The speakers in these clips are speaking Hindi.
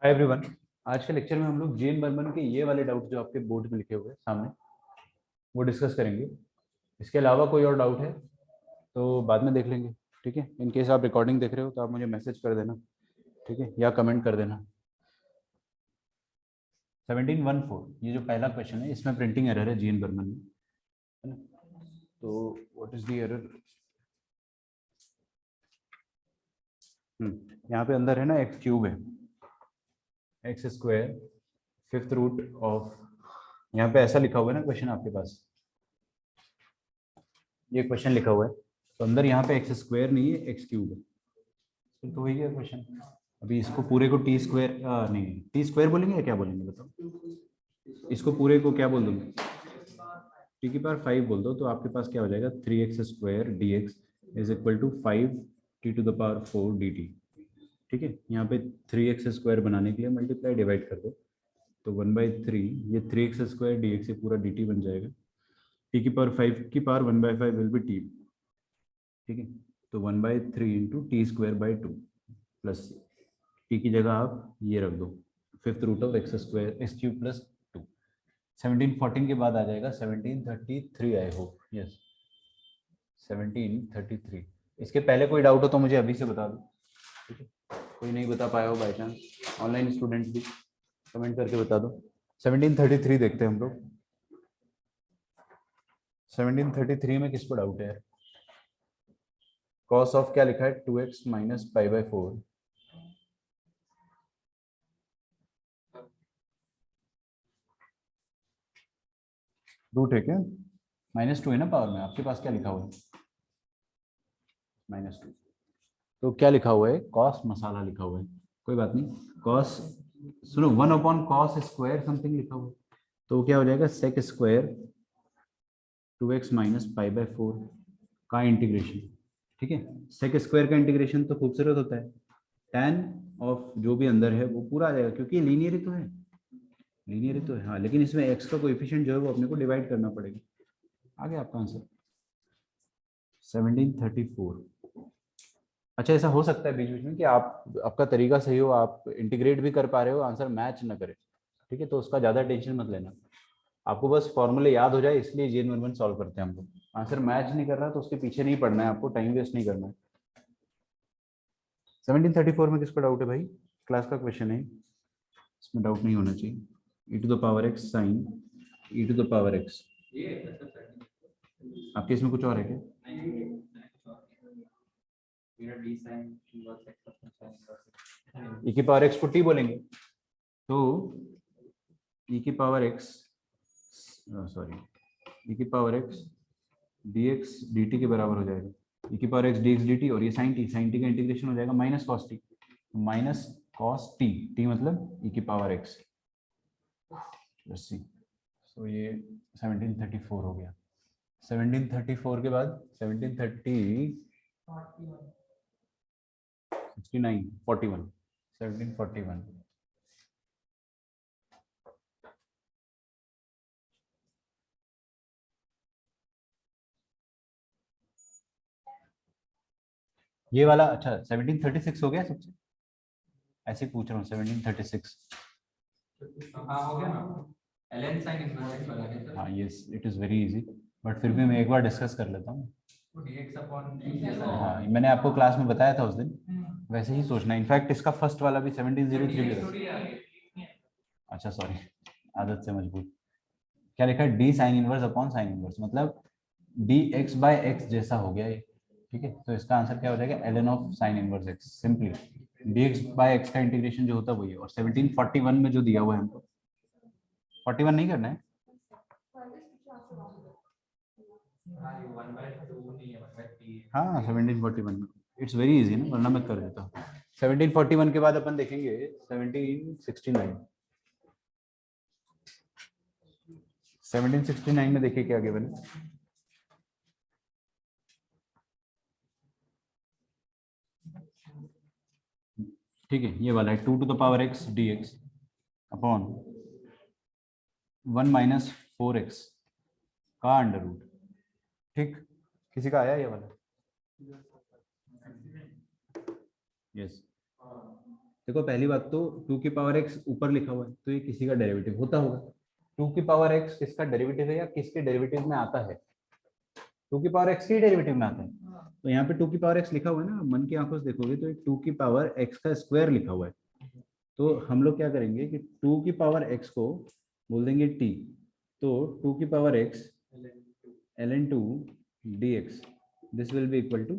Hi everyone. आज के लेक्चर में हम लोग जेन बर्मन के ये वाले डाउट जो आपके बोर्ड में लिखे हुए हैं सामने वो डिस्कस करेंगे। इसके अलावा कोई और डाउट है तो बाद में देख लेंगे, ठीक है। इन केस आप रिकॉर्डिंग देख रहे हो तो आप मुझे मैसेज कर देना, ठीक है, या कमेंट कर देना। 1714 ये जो पहला क्वेश्चन है इसमें प्रिंटिंग एरर है जेन बर्मन में, है ना। तो व्हाट इज द एरर? यहाँ पे अंदर है ना एक्स क्यूब है, x square fifth root of, यहाँ पे ऐसा लिखा हुआ है ना क्वेश्चन आपके पास, ये क्वेश्चन लिखा हुआ है तो अंदर यहाँ पे एक्स स्क्वायर नहीं है, एक्स क्यूब है। फिर तो वही है क्वेश्चन। अभी इसको पूरे को टी स्क्वायर नहीं टी स्क्वायर बोलेंगे या क्या बोलेंगे बताओ। इसको पूरे को क्या बोल दूंगे, टी की पावर 5 बोल दो तो आपके पास क्या हो जाएगा 3x² dx is equal to 5t⁴ dt। ठीक है, यहाँ पे 3x² बनाने के लिए मल्टीप्लाई डिवाइड कर दो तो 1/3 ये 3x² dx से पूरा dt बन जाएगा। टी की पावर 5 की पावर 1/5 विल बी टी, ठीक है। तो 1/3 इंटू t²/2 प्लस टी की जगह आप ये रख दो fifth root of x² plus 2। 1714 के बाद आ जाएगा 1733, आई होप, यस 1733। इसके पहले कोई डाउट हो तो मुझे अभी से बता दो, ठीक है। कोई नहीं बता पाया हो बाई चांस, ऑनलाइन स्टूडेंट भी कमेंट करके बता दो। 1733 देखते हैं हम लोग। 1733 में किसको डाउट है? कॉस ऑफ क्या लिखा है 2x माइनस π/4, रूट है क्या? -2 है ना पावर में, आपके पास क्या लिखा हुआ है? -2। तो क्या लिखा हुआ है? कॉस मसाला लिखा हुआ है, कोई बात नहीं। कॉस सुनो 1/cos² समथिंग लिखा हुआ है तो क्या हो जाएगा सेक स्क्वायर 2x माइनस π/4 का इंटीग्रेशन, ठीक है। सेक स्क्वायर का इंटीग्रेशन तो खूबसूरत होता है, tan ऑफ जो भी अंदर है वो पूरा आ जाएगा क्योंकि लीनियर ही तो है, लीनियर ही तो है। हाँ, लेकिन इसमें x का कोएफिशिएंट जो है वो अपने को डिवाइड करना पड़ेगा। आगे आपका आंसर 1734। अच्छा, ऐसा हो सकता है बीच बीच में कि आपका तरीका सही हो, आप इंटीग्रेट भी कर पा रहे हो, आंसर मैच ना करे, ठीक है। तो उसका ज्यादा टेंशन मत लेना, आपको बस फॉर्मूले याद हो जाए इसलिए जेन वन सॉल्व करते हैं हम लोग। आंसर मैच नहीं कर रहा तो उसके पीछे नहीं पड़ना है, आपको टाइम वेस्ट नहीं करना है। 1734 में किसको डाउट है भाई? क्लास का क्वेश्चन है, इसमें डाउट नहीं होना चाहिए। e⁴x साइन e⁴x, आपके इसमें कुछ और है क्या? e⁴x को t बोलेंगे तो e⁴x sorry e⁴x dx dt के बराबर हो जाएगा। e⁴x dx dt और ये sin t का इंटीग्रेशन हो जाएगा minus cos T, minus cos T, T मतलब e⁴x। लेट्स सी, सो ये 1734 हो गया। 1734 के बाद 1730 69 41 1741। ये वाला अच्छा 1736 हो गया सबसे, ऐसे ही पूछ रहा हूँ 1736। हाँ हो गया ना, ln sin इनवर्स x वाला है सर। हाँ yes, it is very easy, but फिर भी मैं एक बार डिस्कस कर लेता हूँ। वो dx अपॉन t जैसा है। हाँ, मैंने आपको क्लास में बताया था उस दिन, वैसे ही सोचना है। इनफैक्ट इसका फर्स्ट वाला भी 1703 भी था। अच्छा सॉरी, आदत से मजबूर। क्या लिखा है? D sine inverse upon sine inverse, मतलब डी एक्स बाय एक्स जैसा हो गया ये, ठीक है। तो इसका आंसर क्या हो जाएगा? ln of sine inverse x, simply d x by x का इंटीग्रेशन जो होता है वही है। और 1741 में जो दिया हुआ है हमको 41 नहीं करना है, हाँ 1741 में। इट्स वेरी इजी ना, वरना मैं कर देता हूँ। 1741 के बाद अपन देखेंगे 1769। 1769 में देखिए क्या गिवन है। ठीक है, ये वाला है 2⁴x dx upon 1 minus 4x का अंडर रूट, ठीक। किसी का आया ये वाला? यस, देखो पहली बात तो 2 की पावर x ऊपर लिखा हुआ है तो ये किसी का डेरिवेटिव होता होगा। 2 की पावर x किसका डेरिवेटिव है या किसके डेरिवेटिव में आता है? 2 की पावर x के डेरिवेटिव में आता है। तो यहाँ पे 2 की पावर x लिखा हुआ है ना, मन की आंखों से देखोगे तो 2 की पावर x का स्क्वायर लिखा हुआ है। तो हम लोग क्या करेंगे कि 2 की पावर x को बोल देंगे t, तो 2 की power x ln 2 dx this will be equal to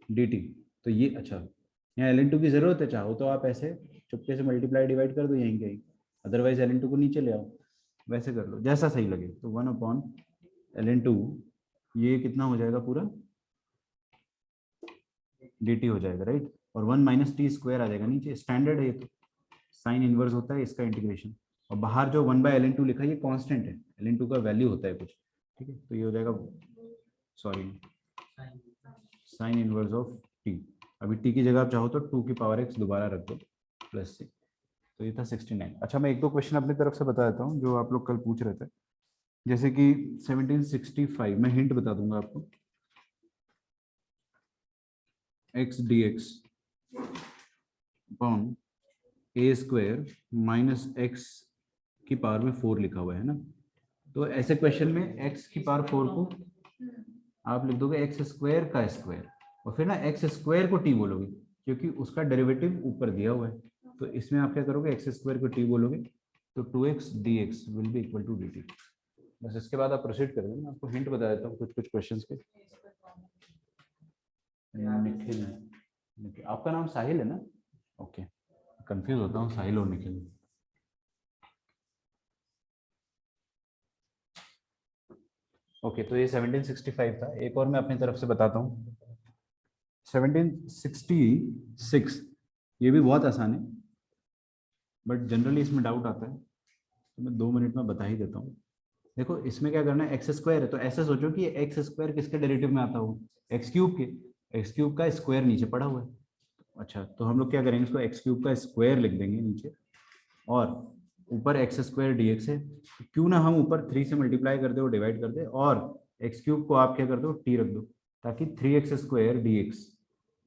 dt। तो ये अच्छा, यहाँ ln 2 की जरूरत है, चाहो तो आप ऐसे चुपके से मल्टीप्लाई डिवाइड कर दो यहीं कहीं, अदरवाइज ln 2 को नीचे ले आओ, वैसे कर लो जैसा सही लगे। तो 1/ln 2 ये कितना हो जाएगा पूरा dt हो जाएगा, राइट। और 1 माइनस टी स्क्वायर आ जाएगा नीचे, स्टैंडर्ड है ये तो, साइन इनवर्स होता है इसका इंटीग्रेशन। और बाहर जो 1/ln 2 लिखा है ये कांस्टेंट है, ln 2 का वैल्यू होता है कुछ, ठीक है। तो ये हो जाएगा, sorry, sine inverse of T. अभी टी की जगह आप चाहो तो 2 की पावर x दोबारा रख दो प्लस से। तो ये था 69। अच्छा मैं एक दो क्वेश्चन अपनी तरफ से बता देता हूँ जो आप लोग कल पूछ रहे थे, जैसे कि 1765 में हिंट बता दूंगा आपको, x dx upon a square minus x की पावर में 4 लिखा हुआ है ना। तो ऐसे क्वेश्चन में x की पावर 4 को आप लिख दोगे x स्क्वायर का स्क्वायर, और फिर ना x स्क्वायर को t बोलोगे क्योंकि उसका डेरिवेटिव ऊपर दिया हुआ है। तो इसमें आप क्या करोगे, x स्क्वायर को t बोलोगे तो 2x dx will be equal to dt। बस इसके बाद आप प्रोसीड करेंगे, मैं आपको हिंट बता देता हूँ कुछ कुछ क्वेश्चंस के। निखिल, निखिल आपका नाम साहिल है ना? ओके, कंफ्यूज होता हूँ साहिल और निखिल। ओके तो ये 1765 था। एक और मैं अपनी तरफ से बताता हूँ, 1766, ये भी बहुत आसान है बट जनरली इसमें डाउट आता है, तो मैं 2 मिनट में बता ही देता हूँ। देखो इसमें क्या करना है, एक्स स्क्वायर है तो ऐसे सोचो कि एक्स स्क्वायर किसके डेरिवेटिव में आता हो, एक्स क्यूब के, एक्स क्यूब का स्क्वायर नीचे पड़ा हुआ है। अच्छा तो हम लोग क्या करेंगे, इसको एक्स क्यूब का स्क्वायर लिख देंगे नीचे, और ऊपर एक्स स्क्वायर डी एक्स है, क्यों ना हम ऊपर 3 से मल्टीप्लाई कर दे और डिवाइड कर दे, और एक्स क्यूब को आप क्या कर दो टी रख दो, ताकि 3x square D X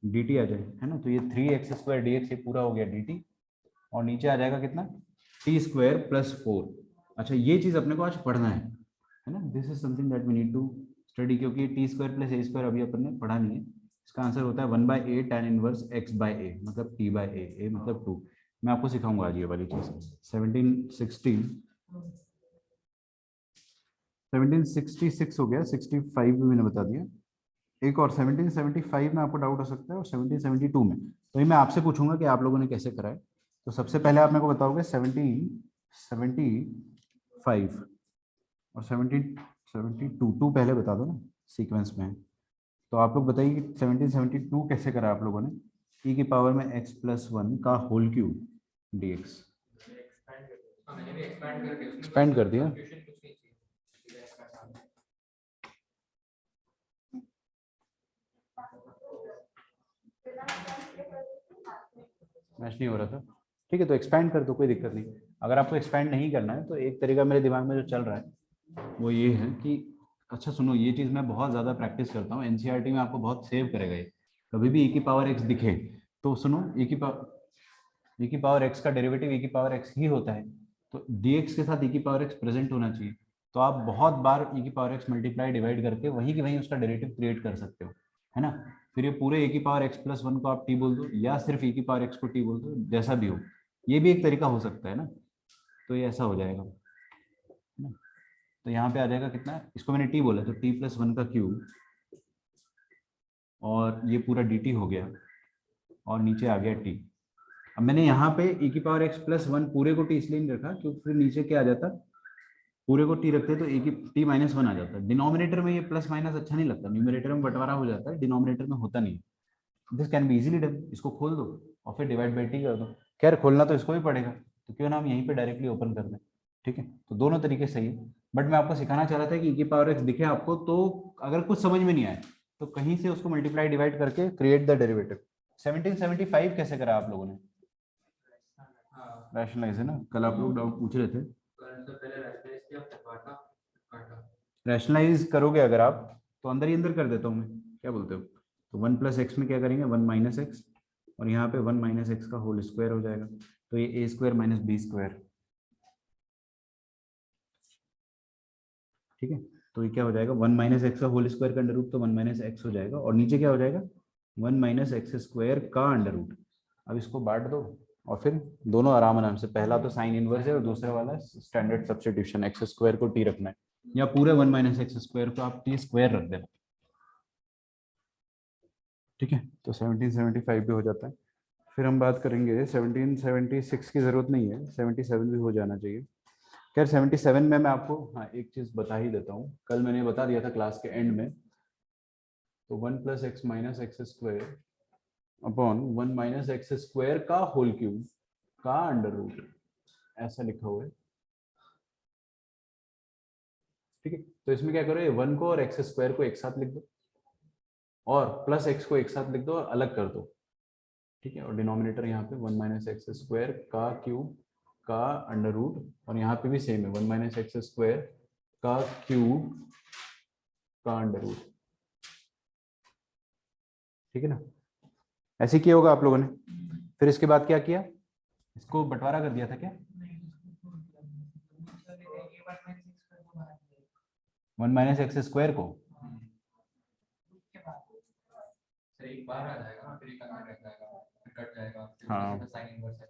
D T आ जाए, है ना। तो ये 3x स्क्वायर डी एक्स ये पूरा हो गया डी टी, और नीचे आ जाएगा कितना, टी स्क्वायर प्लस 4। अच्छा ये चीज अपने को आज पढ़ना है ना, this is something that we need to study, क्योंकि t square plus a square अभी अपन ने पढ़ा नहीं है। इसका आंसर होता है 1/a tan inverse x by A, मतलब t बाई ए मतलब 2। मैं आपको सिखाऊंगा आज ये वाली चीज। 1766 हो गया, 65 भी मैंने बता दिया। एक और 1775 में आपको डाउट हो सकता है, और 1772 में। तो ये मैं आपसे पूछूंगा कि आप लोगों ने कैसे करा है। तो सबसे पहले आप मेरे को बताओगे 1775 और 1772 पहले बता दो ना, सीक्वेंस में है। तो आप लोग बताइए कि 1772 कैसे करा आप लोगों ने, e की पावर में x प्लस 1 का होल क्यूब dx। मैंने भी एक्सपैंड करके उसमें एक्सपैंड कर दिया, कंफ्यूजन कुछ नहीं थी। मैच नहीं हो रहा था, ठीक है तो एक्सपैंड कर दो, कोई दिक्कत नहीं। अगर आपको एक्सपैंड नहीं करना है तो एक तरीका मेरे दिमाग में जो चल रहा है वो ये है कि, अच्छा सुनो, ये चीज़ मैं बहुत ज़्यादा प्रैक्टिस करता हूँ, एनसीईआरटी में आपको बहुत सेव करेगा ये। कभी भी e की पावर x दिखे तो सुनो, e की पावर x का डेरिवेटिव e की पावर x ही होता है, तो dx के साथ e की पावर x प्रेजेंट होना चाहिए। तो आप बहुत बार e की पावर x मल्टीप्लाई डिवाइड करके वहीं की वहीं उसका डेरिवेटिव क्रिएट कर सकते हो, है ना। फिर ये पूरे e की पावर x प्लस 1 को आप t बोल दो, या सिर्फ e की पावर x को t बोल दो, जैसा भी हो, ये भी एक तरीका हो सकता है ना। तो ये ऐसा हो जाएगा, है ना। तो यहाँ पे आ जाएगा कितना, इसको मैंने t बोला तो t प्लस 1 का क्यूब, और ये पूरा dt हो गया, और नीचे आ गया t। अब मैंने यहाँ पे e की पावर x प्लस 1 पूरे को t इसलिए नहीं रखा क्योंकि फिर नीचे क्या आ जाता, पूरे को t रखते तो e की t माइनस 1 आ जाता। डिनोमिनेटर में ये प्लस माइनस अच्छा नहीं लगता, न्यूमरेटर में बंटवारा हो जाता है, डिनोमिनेटर में होता नहीं। This can be easily done, इसको खोल दो और फिर डिवाइड बाई टी कर दो। खैर खोलना तो इसको भी पड़ेगा, तो क्यों ना हम यहीं पे डायरेक्टली ओपन कर दें, ठीक है। तो दोनों तरीके सही है, बट मैं आपको सिखाना चाह रहा था कि e की पावर x दिखे आपको तो अगर कुछ समझ में नहीं आए तो कहीं से उसको मल्टीप्लाई डिवाइड करके क्रिएट द डेरिवेटिव। 1775 कैसे करा आप लोगों ने, रैशनलाइज है ना, कल आप लोग डाउट पूछ रहे थे। तो पहले रैशनलाइज किया फिर काटा काटा। रैशनलाइज करोगे अगर आप तो अंदर ही अंदर कर देता हूँ मैं, क्या बोलते हो। तो 1 प्लस एक्स में क्या करेंगे, 1 माइनस एक्स, और यहाँ पे 1 माइनस एक्स का होल स्क्वायर हो जाएगा, तो ये A square minus B square, ठीक है। तो ये क्या हो जाएगा, 1 माइनस एक्स का होल स्क्वायर का अंडर रूट, तो 1 माइनस एक्स हो जाएगा, और नीचे क्या हो जाएगा 1 माइनस एक्स स्क्वायर का अंडर रूट। अब इसको बांट दो और फिर दोनों आराम आराम से, पहला तो साइन इनवर्स है और दूसरा वाला स्टैंडर्ड सब्स्टिट्यूशन, एक्स स्क्वायर को टी रखना है, या पूरे 1 माइनस एक्स स्क्वायर को आप टी स्क्वायर रख देना, ठीक है। तो 1775 भी हो जाता है। फिर हम बात करेंगे 1776 की जरूरत नहीं है, 77 भी हो जाना चाहिए। खैर 77 में मैं आपको हाँ एक चीज बता ही देता हूँ, कल मैंने बता दिया था क्लास के एंड में। तो 1 plus x minus x square upon 1 minus x square का होल क्यूब का अंडर रूट, ऐसा लिखा हुआ है, ठीक है। तो इसमें क्या करो, ये 1 को और एक्स स्क्वायर को एक साथ लिख दो, और प्लस एक्स को एक साथ लिख दो और अलग कर दो, ठीक है। और डिनोमिनेटर यहाँ पे 1 माइनस एक्स स्क्वायर का क्यूब का अंडर रूट, और यहाँ पे भी सेम है 1 माइनस एक्स स्क्वायर का क्यूब का अंडर रूट, ठीक है ना। ऐसे किया होगा आप लोगों ने। फिर इसके बाद क्या किया, इसको बंटवारा कर दिया था क्या, 1 माइनस एक्स स्क्वायर को, एक बार आ जाएगा ना, फिर एक अंदर रह जाएगा, फिर कट जाएगा, फिर हाँ। उसी में साइन इनवर्स है।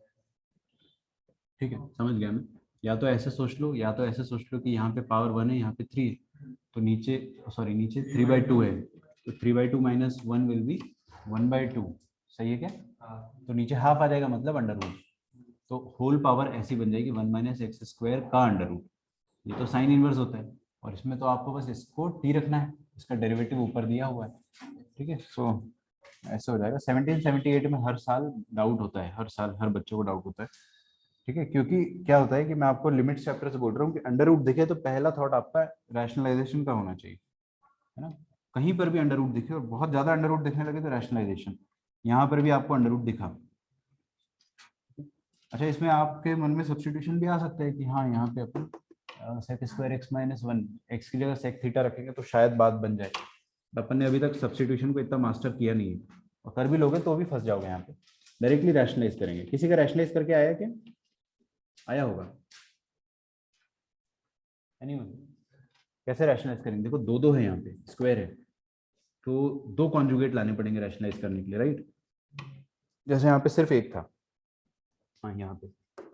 ठीक है, समझ गया मैं। या तो ऐसे सोच लो, या तो ऐसे सोच लो कि यहाँ पे पावर 1 है, यहाँ पे 3 है, तो नीचे सॉरी नीचे 3/2 है, तो 3/2 माइनस 1 विल बी 1/2, सही है क्या। तो नीचे हाफ आ जाएगा, मतलब अंडर रूट, तो होल पावर ऐसी बन जाएगी 1 माइनस एक्स स्क्वायर का अंडर रूट। ये तो साइन इनवर्स होता है, और इसमें तो आपको बस इसको टी रखना है, इसका डेरिवेटिव ऊपर दिया हुआ है, ठीक है। सो ऐसे हो जाएगा। 1778 में हर साल डाउट होता है, हर साल हर बच्चे को डाउट होता है, ठीक है। क्योंकि क्या होता है कि मैं आपको लिमिट चैप्टर से बोल रहा हूँ कि अंडर रूट दिखे तो पहला थॉट आपका रैशनलाइजेशन का होना चाहिए, है ना। कहीं पर भी अंडर रूट दिखे और बहुत ज्यादा अंडर रूट दिखने लगे तो रैशनलाइजेशन, यहाँ पर भी आपको अंडर रूट दिखा। अच्छा, इसमें आपके मन में सब्स्टिट्यूशन भी आ सकता है कि हाँ यहाँ पे अपन sec square x minus 1 X की जगह सेक थीटा रखेंगे तो शायद बात बन जाए। अपन ने अभी तक सब्स्टिट्यूशन को इतना मास्टर किया नहीं है, और कर भी लोगे तो भी फंस जाओगे यहाँ पे। डायरेक्टली रैशनलाइज करेंगे, किसी का रैशनलाइज करके आया क्या, आया होगा, कैसे रैशनलाइज करेंगे, देखो दो दो है यहाँ पे, स्क्वायर है, तो दो कॉन्जुगेट लाने पड़ेंगे रैशनलाइज करने के लिए, राइट। जैसे यहाँ पे सिर्फ एक था, हाँ यहाँ पे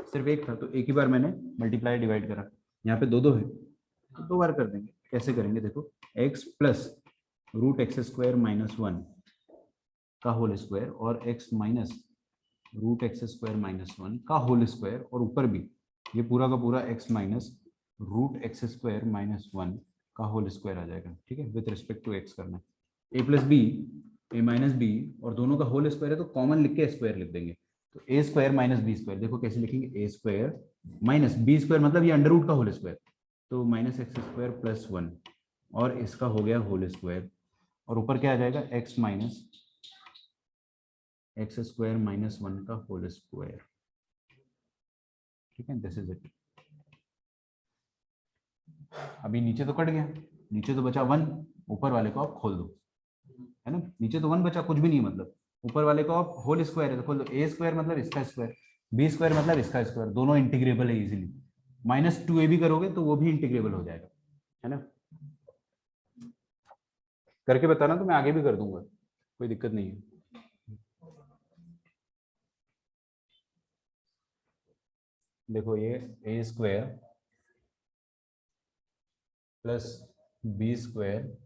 सिर्फ एक था, तो एक ही बार मैंने मल्टीप्लाई डिवाइड करा, यहाँ पे दो दो है तो दो बार कर देंगे। कैसे करेंगे, देखो x plus root x square minus 1 का होल स्क्वायर, और x minus root x square minus 1 का होल स्क्वायर, और ऊपर भी ये पूरा का पूरा x minus root x square minus 1 का होल स्क्वायर आ जाएगा, ठीक है। विद रिस्पेक्ट टू x करना है, a plus b a minus b, और दोनों का होल स्क्वायर है तो कॉमन लिख के स्क्वायर लिख देंगे, तो ए स्क्वायर माइनस बी स्क्वायर, देखो कैसे लिखेंगे, ए स्क्वायर माइनस बी स्क्वायर मतलब ये अंडर रूट का होल स्क्वायर, तो माइनस एक्स स्क्वायर प्लस 1, और इसका हो गया होल स्क्वायर, और ऊपर क्या आ जाएगा x minus x square minus 1 का होल स्क्वायर, ठीक है। This is it. अभी नीचे तो कट गया, नीचे तो बचा 1, ऊपर वाले को आप खोल दो, है ना। नीचे तो 1 बचा, कुछ भी नहीं, मतलब ऊपर वाले को आप होल स्क्वायर है तो खोल दो, ए स्क्वायर मतलब इसका स्क्वायर, बी स्क्वायर मतलब इसका स्क्वायर, दोनों इंटीग्रेबल है इजीली। -2a भी करोगे तो वो भी इंटीग्रेबल हो जाएगा, है ना। करके बताना तो मैं आगे भी कर दूंगा, कोई दिक्कत नहीं है। देखो ये A square plus B square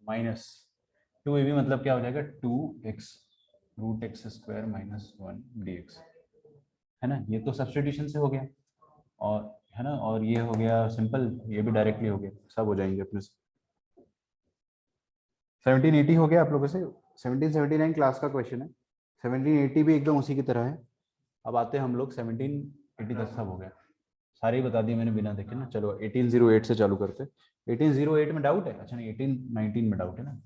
minus 2ab मतलब क्या हो जाएगा 2x root x square minus 1 dx, है ना। ये तो सब्स्टिट्यूशन से हो गया, और है ना, और ये हो गया सिंपल, ये भी डायरेक्टली हो गया, सब हो जाएंगे अपने से। 1780 हो गया आप लोगों से, 1779 क्लास का क्वेश्चन है, 1780 भी एकदम उसी की तरह है। अब आते हैं हम लोग 1780 तक, सब हो गया, सारे ही बता दिए मैंने बिना देखे ना। चलो 1808 से चालू करते। 1808 में डाउट है, अच्छा नहीं 1819 में डाउट है ना,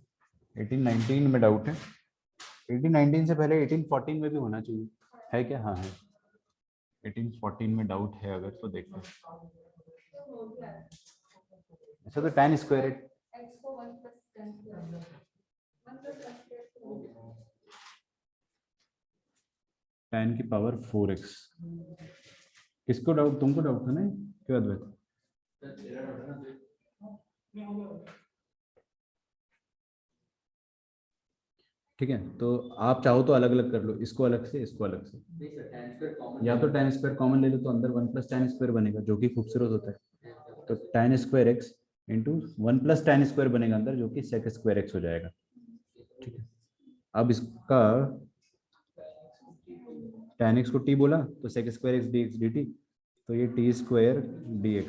1819 में डाउट है। 1819 से पहले 1814 में भी होना चाहिए, है क्या, हाँ है। 1814 में डाउट है अगर तो देखते हैं। अच्छा तो tan स्क्वायर tan की पावर 4x। किसको डाउट, तुमको डाउट था ना क्यों अद्वैत? ठीक है, तो आप चाहो तो अलग अलग कर लो, इसको अलग से, इसको अलग से, या तो tan स्क्वायर कॉमन ले लो तो अंदर 1 + tan स्क्वायर बनेगा जो कि खूबसूरत होता है। तो tan square x into 1 + tan square बनेगा अंदर जो कि sec स्क्वायर x हो जाएगा। ठीक है, अब इसका tan x को t बोला तो sec square x dx dt, तो ये t square dx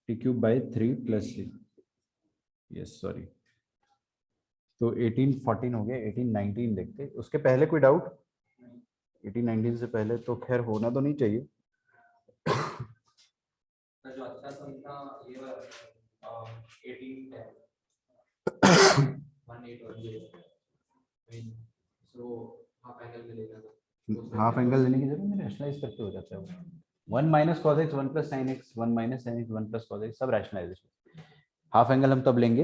t³ / 3 + c, yes sorry, तो 18 14 हो गया, 18 19 देखते, उसके पहले कोई डाउट? 18 19 से पहले तो खैर होना तो नहीं चाहिए। जो अच्छा था ये वाला 18 है 18 और ये सो हाफ एंगल में लेना था। हाफ एंगल लेने की जरूरत नहीं, रैशनलाइज करके हो जाता है। 1 - cos x 1 + sin x 1 - sin x 1 + cos x, सब रैशनलाइजेशन। हाफ एंगल हम तब लेंगे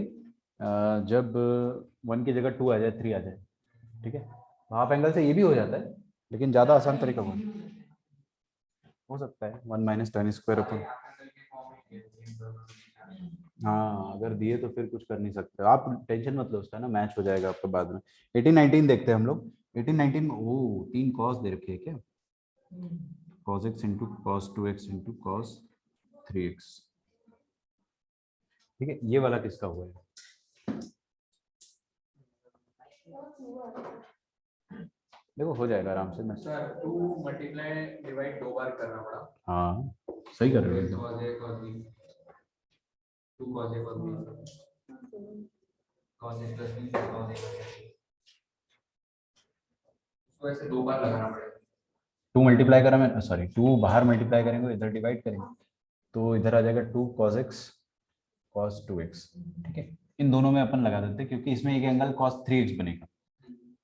जब 1 की जगह 2 आ जाए, 3 आ जाए। ठीक है, हाफ एंगल से ये भी हो जाता है लेकिन ज्यादा आसान तरीका हो सकता है 1 - tan स्क्वायर अपन। हाँ अगर दिए तो फिर कुछ कर नहीं सकते, आप टेंशन मत लो उसका ना, मैच हो जाएगा आपका बाद में। 18 19 देखते हैं हम लोग। 18 19 में ओ 3 cos दे रखे है क्या? cos x into cos 2x into cos 3x। ठीक है, ये वाला किसका हुआ है? देखो हो जाएगा आराम से। मैं सर 2 मल्टीप्लाई डिवाइड 2 बार करना पड़ा। हाँ सही कर रहे हो एकदम। cos a cos b 2 cos a cos b cos a plus b cos a तो ऐसे 2 बार लगाना पड़ेगा। 2 मल्टीप्लाई करा मैं, सॉरी 2 बाहर मल्टीप्लाई करेंगे, इधर डिवाइड करेंगे तो इधर आ जाएगा 2 cos x cos 2x। ठीक है, इन दोनों में अपन लगा देते हैं क्योंकि इसमें एक एंगल cos 3x बनेगा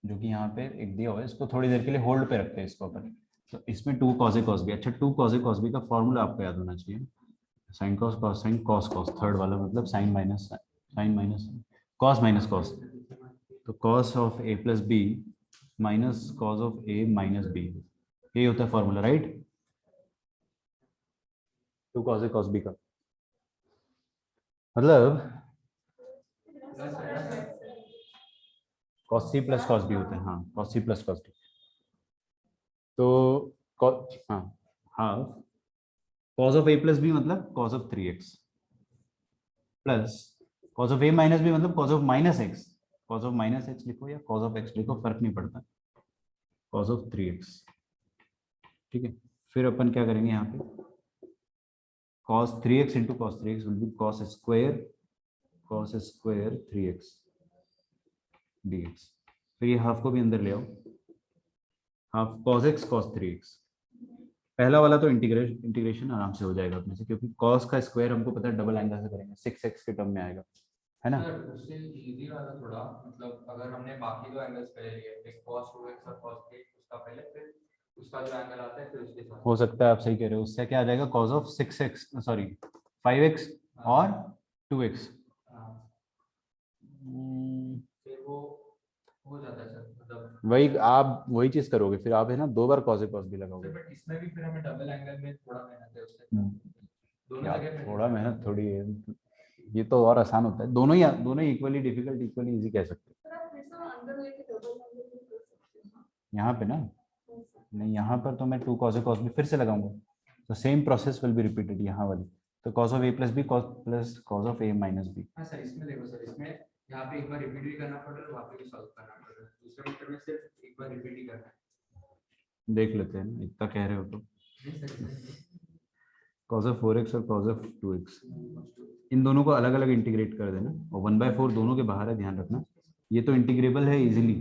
जो कि यहाँ पे एक दिया हुआ है, इसको थोड़ी देर के लिए होल्ड पे रखते हैं इसको अपन। तो इसमें 2 cos a cos b, अच्छा 2 cos a cos b का फॉर्मूला आपको याद होना चाहिए, sin cos cos sin cos cos, third वाला मतलब sin minus cos minus cos, तो cos of a plus b minus cos of a minus b, यही होता है formula right. 2 cos a cos b का मतलब cos c plus cos b होता है, हाँ cos c plus cos d। तो हाँ हाँ cos of a plus b मतलब cos of 3x plus cos of a minus b मतलब cos of minus x, cos of minus x लिखो या cos ऑफ x लिखो, फर्क नहीं पड़ता, cos ऑफ 3x। ठीक है, फिर अपन क्या करेंगे यहाँ पे, cos 3x into cos 3x will be cos square 3x dx। फिर ये हाफ को भी अंदर ले आओ, half cos x cos 3x। पहला वाला तो इंटीग्रेशन आराम से हो जाएगा अपने से क्योंकि cos का स्क्वायर हमको पता है डबल एंगल से करेंगे, 6x के टर्म में आएगा, है ना। सर उससे इजी वाला थोड़ा, मतलब अगर हमने बाकी दो एंगल्स पहले लिए, एक cos 2x और cos 3 उसका पहले, फिर उसका जो एंगल आता है फिर उसके साथ हो सकता है, आप सही कह रहे हो, उससे क्या आ जाएगा cos of 6x sorry 5x और 2x। फिर वो हो जाता है सर, मतलब वही आप वही चीज करोगे, फिर आप है ना 2 बार cos a cos b लगाओगे। बट इसमें भी फिर हमें डबल एंगल में थोड़ा मेहनत है उससे, दोनों यार जगह पे थोड़ा मेहनत थोड़ी है, ये तो और आसान होता है, दोनों ही इक्वली डिफिकल्ट इक्वली इजी कह सकते हैं। यहाँ पे ना नहीं, यहाँ पर तो मैं 2 cos a cos b फिर से लगाऊंगा, तो same process will be repeated यहाँ वाली, तो cos of a plus b plus cos of a minus b। हाँ सर, इसमें देखो सर, इसमें यहाँ पे एक बार रिपीट भी करना पड़ रहा है, वहाँ पे भी सॉल्व करना पड़ रहा है, दूसरे मेथड में सिर्फ एक बार रिपीट ही करना है। देख लेते हैं ना, इतना कह रहे हो तो नहीं सर, cos ऑफ 4x और cos ऑफ 2x, इन दोनों को अलग अलग इंटीग्रेट कर देना, और 1/4 दोनों के बाहर है, ध्यान रखना, ये तो इंटीग्रेबल है इजीली।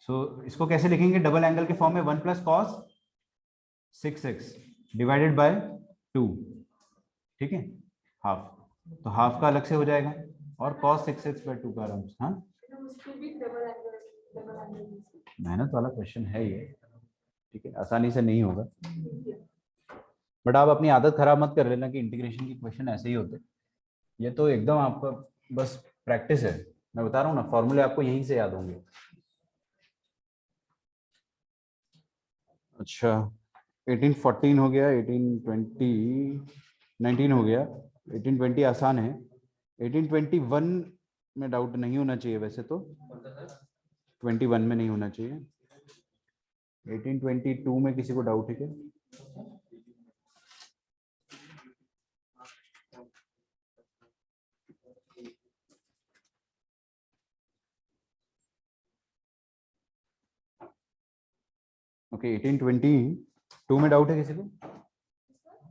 सो इसको कैसे लिखेंगे, डबल एंगल के फॉर्म में 1 + cos 6x डिवाइडेड बाय 2। ठीक है, हाफ, तो हाफ का अलग से हो जाएगा और cos 6x/2 का आराम से। हाँ मेहनत वाला क्वेश्चन है ये, ठीक है, आसानी से नहीं होगा, बट आप अपनी आदत खराब मत कर लेना कि इंटीग्रेशन की क्वेश्चन ऐसे ही होते, ये तो एकदम आपका बस प्रैक्टिस है, मैं बता रहा हूँ ना, फॉर्मूले आपको यहीं से याद होंगे। अच्छा 1814 हो गया, 1820 19 हो गया, 1820 आसान है, 1821 में डाउट नहीं होना चाहिए वैसे तो, 21 में नहीं होना चाहिए, 1822 में किसी को डाउट है क्या? ओके 1822 में डाउट है किसी को?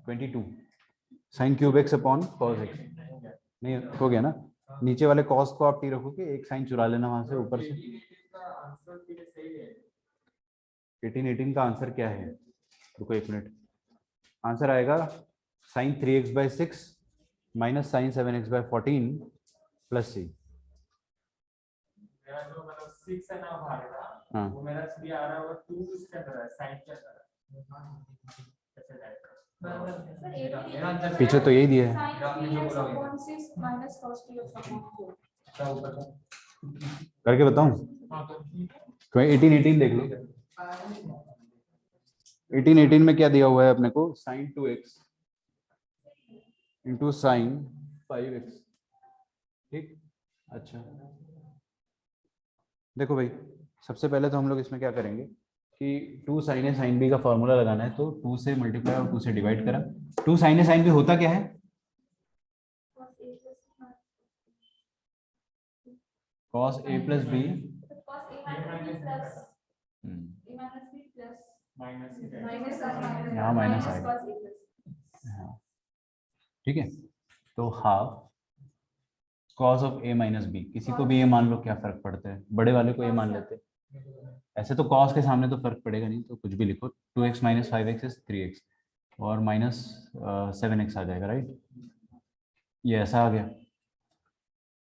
22 sine cube x upon cos x नहीं हो गया ना? नीचे वाले कॉस को आप टी रखोगे, एक साइन चुरा लेना वहां से ऊपर से। 1818 का आंसर क्या है? रुको एक मिनट, आंसर आएगा sine 3x/6 minus sine 7x/14 plus C. मेरा जो मतलब 6 है ना बाहर का, हाँ वो मेरा 3 आ रहा है और 2 इसके अंदर है, साइन के अंदर है। कैसे जाएगा? पीछे तो यही दिया है, करके बताऊं? 1818 देख लो, 1818 में क्या दिया हुआ है अपने को? Sine 2x into sine 5x। ठीक, अच्छा देखो भाई, सबसे पहले तो हम लोग इसमें क्या करेंगे कि 2 साइन ए साइन बी का फॉर्मूला लगाना है, तो 2 से मल्टीप्लाई और 2 से डिवाइड करा। 2 साइन ए साइन बी होता क्या है? cos a प्लस बी, यहाँ माइनस आएगा, हाँ ठीक है, तो half cos of a minus b, किसी को भी a मान लो, क्या फर्क पड़ता है, बड़े वाले को a मान लेते हैं। ऐसे तो cos के सामने तो फर्क पड़ेगा नहीं, तो कुछ भी लिखो, 2x minus 5x is 3x और माइनस 7x आ जाएगा, राइट? ये ऐसा आ गया,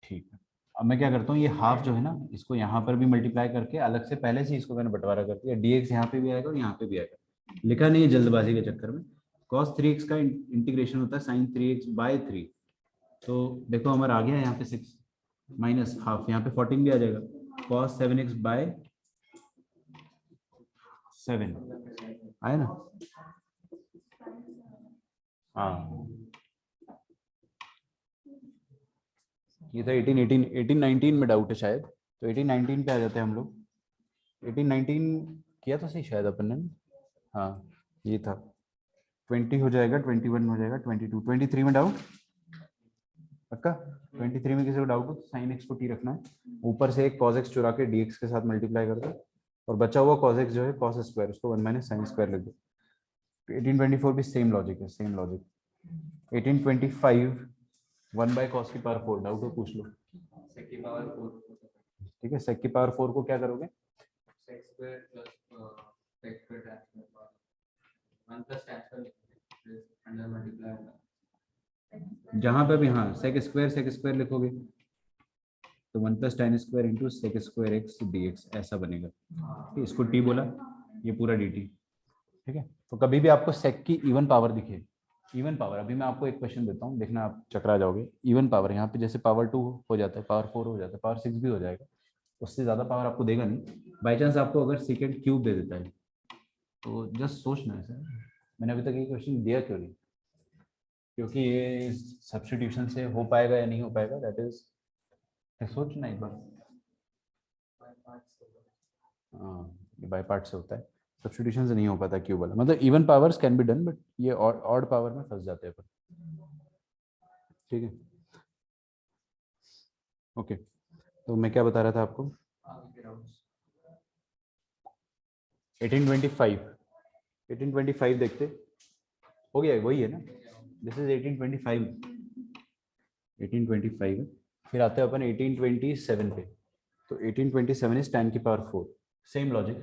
ठीक है। अब मैं क्या करता हूँ, ये हाफ जो है ना, इसको यहाँ पर भी मल्टीप्लाई करके अलग से पहले से इसको मैंने बंटवारा कर दिया, dx यहाँ पे भी आएगा और यहाँ पे भी आएगा, लिखा नहीं है जल्दबाजी के चक्कर में। cos 3x का इंटीग्रेशन होता है sin 3x/3, तो देखो हमारा आ गया यहाँ पे 6 माइनस हाफ, यहाँ पे 14 भी आ जाएगा, cos 7x/7 आया ना? हाँ ये था 1819 में डाउट है शायद, तो 1819 पे आ जाते हैं हम लोग। 1819 किया तो सही शायद अपन ने, हाँ ये था, 20 हो जाएगा, 21 हो जाएगा, 22 23 में डाउट पक्का? 23 में किसी को डाउट हो तो साइन एक्स को टी रखना है, ऊपर से एक कॉस एक्स चुरा के डी एक्स के साथ मल्टीप्लाई कर दो, और बचा हुआ कॉस एक्स जो है कॉस स्क्वायर, उसको 1 माइनस साइन स्क्वायर लिख दो। 1824 भी सेम लॉजिक है, सेम लॉजिक। 1825 1 बाय कॉस की पावर 4, डाउट हो पूछ लो। sec की पावर 4, ठीक है, सेक की पावर 4 को क्या करोगे? sec square plus sec square tan square power 1 plus tan square under multiply होगा, जहां पे भी हाँ सेक स्क्वायर लिखोगे तो 1 plus tan square into sec square x d x ऐसा बनेगा, ठीक है? इसको टी बोला, ये पूरा डी टी, ठीक है? तो कभी भी आपको सेक की इवन पावर दिखे, इवन पावर, अभी मैं आपको एक क्वेश्चन देता हूँ, देखना आप चकरा जाओगे। इवन पावर यहाँ पे जैसे पावर 2 हो जाता है, पावर 4 हो जाता है, पावर 6 भी हो जाएगा, उससे ज़्यादा पावर आपको देगा नहीं। बाई चांस आपको अगर सेकेंड क्यूब दे देता है तो जस्ट सोचना है सर, मैंने अभी तक ये क्वेश्चन दिया क्यों नहीं, क्योंकि ये सब्स्टिट्यूशन से हो पाएगा या नहीं हो पाएगा, दैट इज सोचना एक बार। हाँ ये बाई पार्ट से होता है, सब्स्टिट्यूशन से नहीं हो पाता क्यूब वाला, मतलब even powers can be done, but ये ऑड पावर में फंस जाते हैं अपन, ठीक है? ओके तो मैं क्या बता रहा था आपको, 1825 देखते, हो गया वही है ना, दिस इज 1825, 1825 फिर आते हैं अपन 1827 पे, तो 1827 इज tan की power 4, same logic,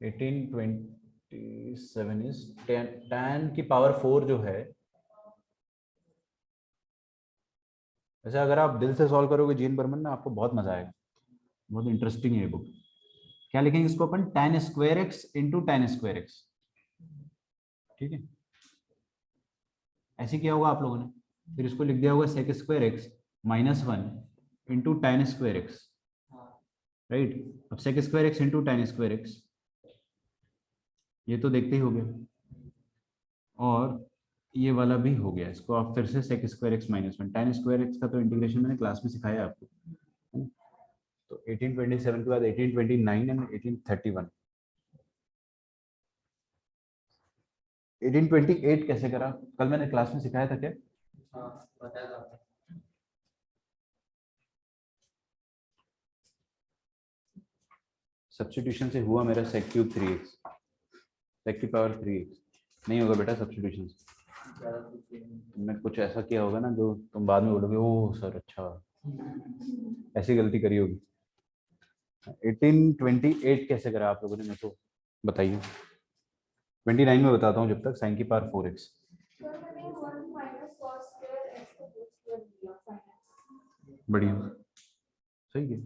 1827 is tan की पावर 4 जो है, वैसे अगर आप दिल से सॉल्व करोगे जीन बर्मन ना, आपको बहुत मजा आएगा, बहुत इंटरेस्टिंग है ये बुक। क्या लिखेंगे इसको अपन, tan square X into tan square x, ठीक है? ऐसे किया होगा आप लोगों ने, फिर इसको लिख दिया होगा sec square x minus 1 into tan square X, right? अब sec square X into tan square X, ये तो देखते ही हो गया, और ये वाला भी हो गया। इसको आप फिर से sec square x minus one, tan square x का तो इंटीग्रेशन मैंने क्लास में सिखाया आपको, है ना? तो 1827 के बाद 1829 एंड 1831। 1828 कैसे करा, कल मैंने क्लास में सिखाया था क्या? हाँ बताया था आपने। सब्स्टिट्यूशन से हुआ मेरा sec क्यूब 3x, sec की पावर 3x। नहीं होगा बेटा सब्स्टिट्यूशन से, ज़्यादा कुछ भी नहीं। तुमने कुछ ऐसा किया होगा ना जो तुम बाद में बोलोगे ओह सर अच्छा, ऐसी गलती करी होगी। 1828 कैसे करा आप लोगों ने, मेरे को बताइए। 29 में बताता हूँ जब तक, साइन की पावर 4x। बढ़िया, सही है।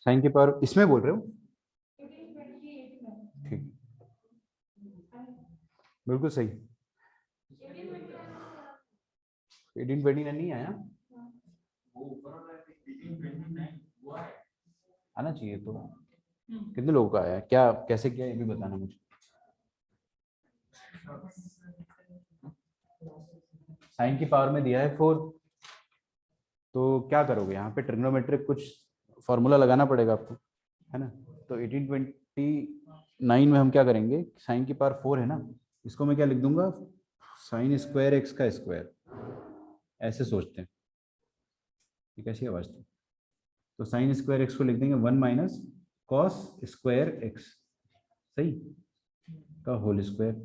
साइन की पावर इसमें बोल रहे हो? ठीक, बिल्कुल सही। 1829 नहीं आया, वो ऊपर वाला 1829 हुआ है। आना चाहिए तो। कितने लोगों का आया, क्या कैसे किया ये भी बताना मुझे। साइन की पावर में दिया है 4, तो क्या करोगे यहाँ पे, ट्रिग्नोमेट्रिक कुछ फॉर्मूला लगाना पड़ेगा आपको, है ना? तो 1829 में हम क्या करेंगे, साइन की पावर 4 है ना, इसको मैं क्या लिख दूंगा, साइन स्क्वायर एक्स का स्क्वायर, ऐसे सोचते हैं। ये कैसी आवाज थी? तो साइन स्क्वायर एक्स को लिख देंगे 1 माइनस कॉस स्क्वायर एक्स, सही, का होल स्क्वायर।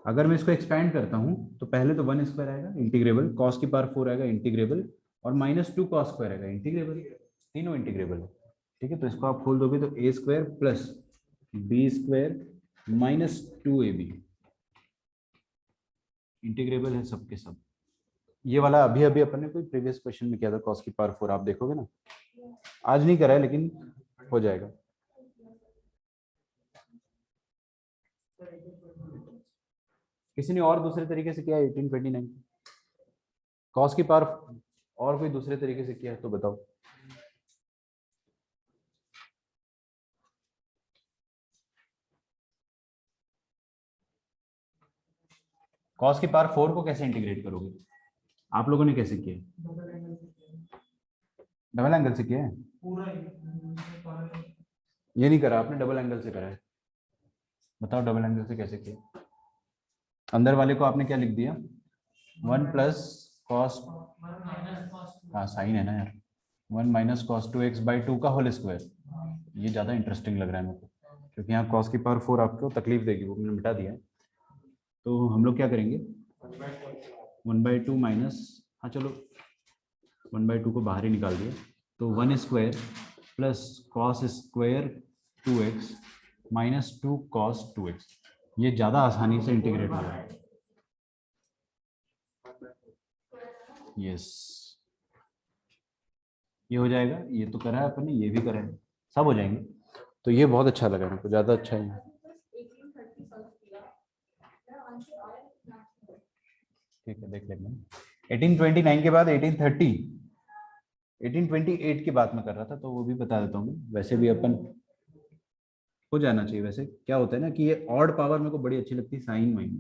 अगर मैं इसको एक्सपैंड करता हूँ तो पहले तो 1 स्क्वायर आएगा इंटीग्रेबल, कॉस की पावर 4 आएगा इंटीग्रेबल, और -2 कॉस स्क्वायर आएगा इंटीग्रेबल, तीनों इंटीग्रेबल है। ठीक है, तो इसको आप खोल दोगे तो ए square plus B square -2ab, integrable है सबके सब। ये वाला अभी अभी अपन ने कोई प्रीवियस क्वेश्चन में किया था, कॉस की पावर 4, आप देखोगे ना, आज नहीं करा है लेकिन हो जाएगा। किसी ने और दूसरे तरीके से किया 1829 कॉस की पावर, और कोई दूसरे तरीके से किया है तो बताओ। कॉस की पावर 4 को कैसे इंटीग्रेट करोगे, आप लोगों ने कैसे किया? डबल एंगल से किया है? ये नहीं करा आपने, डबल एंगल से करा है। बताओ डबल एंगल से कैसे किया? अंदर वाले को आपने क्या लिख दिया, 1 प्लस कॉस, हाँ साइन है ना यार, 1 माइनस कॉस 2x बाई 2 का होल स्क्वायर। ये ज़्यादा इंटरेस्टिंग लग रहा है मेरे को, क्योंकि यहाँ कॉस की पावर 4 आपको तकलीफ देगी, वो मैंने मिटा दिया है। तो हम लोग क्या करेंगे, 1/2 माइनस, हाँ चलो 1/2 को बाहर ही निकाल दिया, तो 1 square plus cos square 2x minus 2 cos 2x, ये ज़्यादा आसानी से इंटीग्रेट हो रहा है। यस, ये हो जाएगा, ये तो करा है अपन ने, ये भी करा है, सब हो जाएंगे। तो ये बहुत अच्छा लगा मेरे को, ज़्यादा अच्छा है। ठीक है, देख लेंगे। 1829 के बाद 1830, 1828 की बात मैं कर रहा था, तो वो भी बता देता हूँ मैं। वैसे भी अपन हो जाना चाहिए। वैसे क्या होता है ना कि ये ऑड पावर मेरे को बड़ी अच्छी लगती है, साइन वाइन,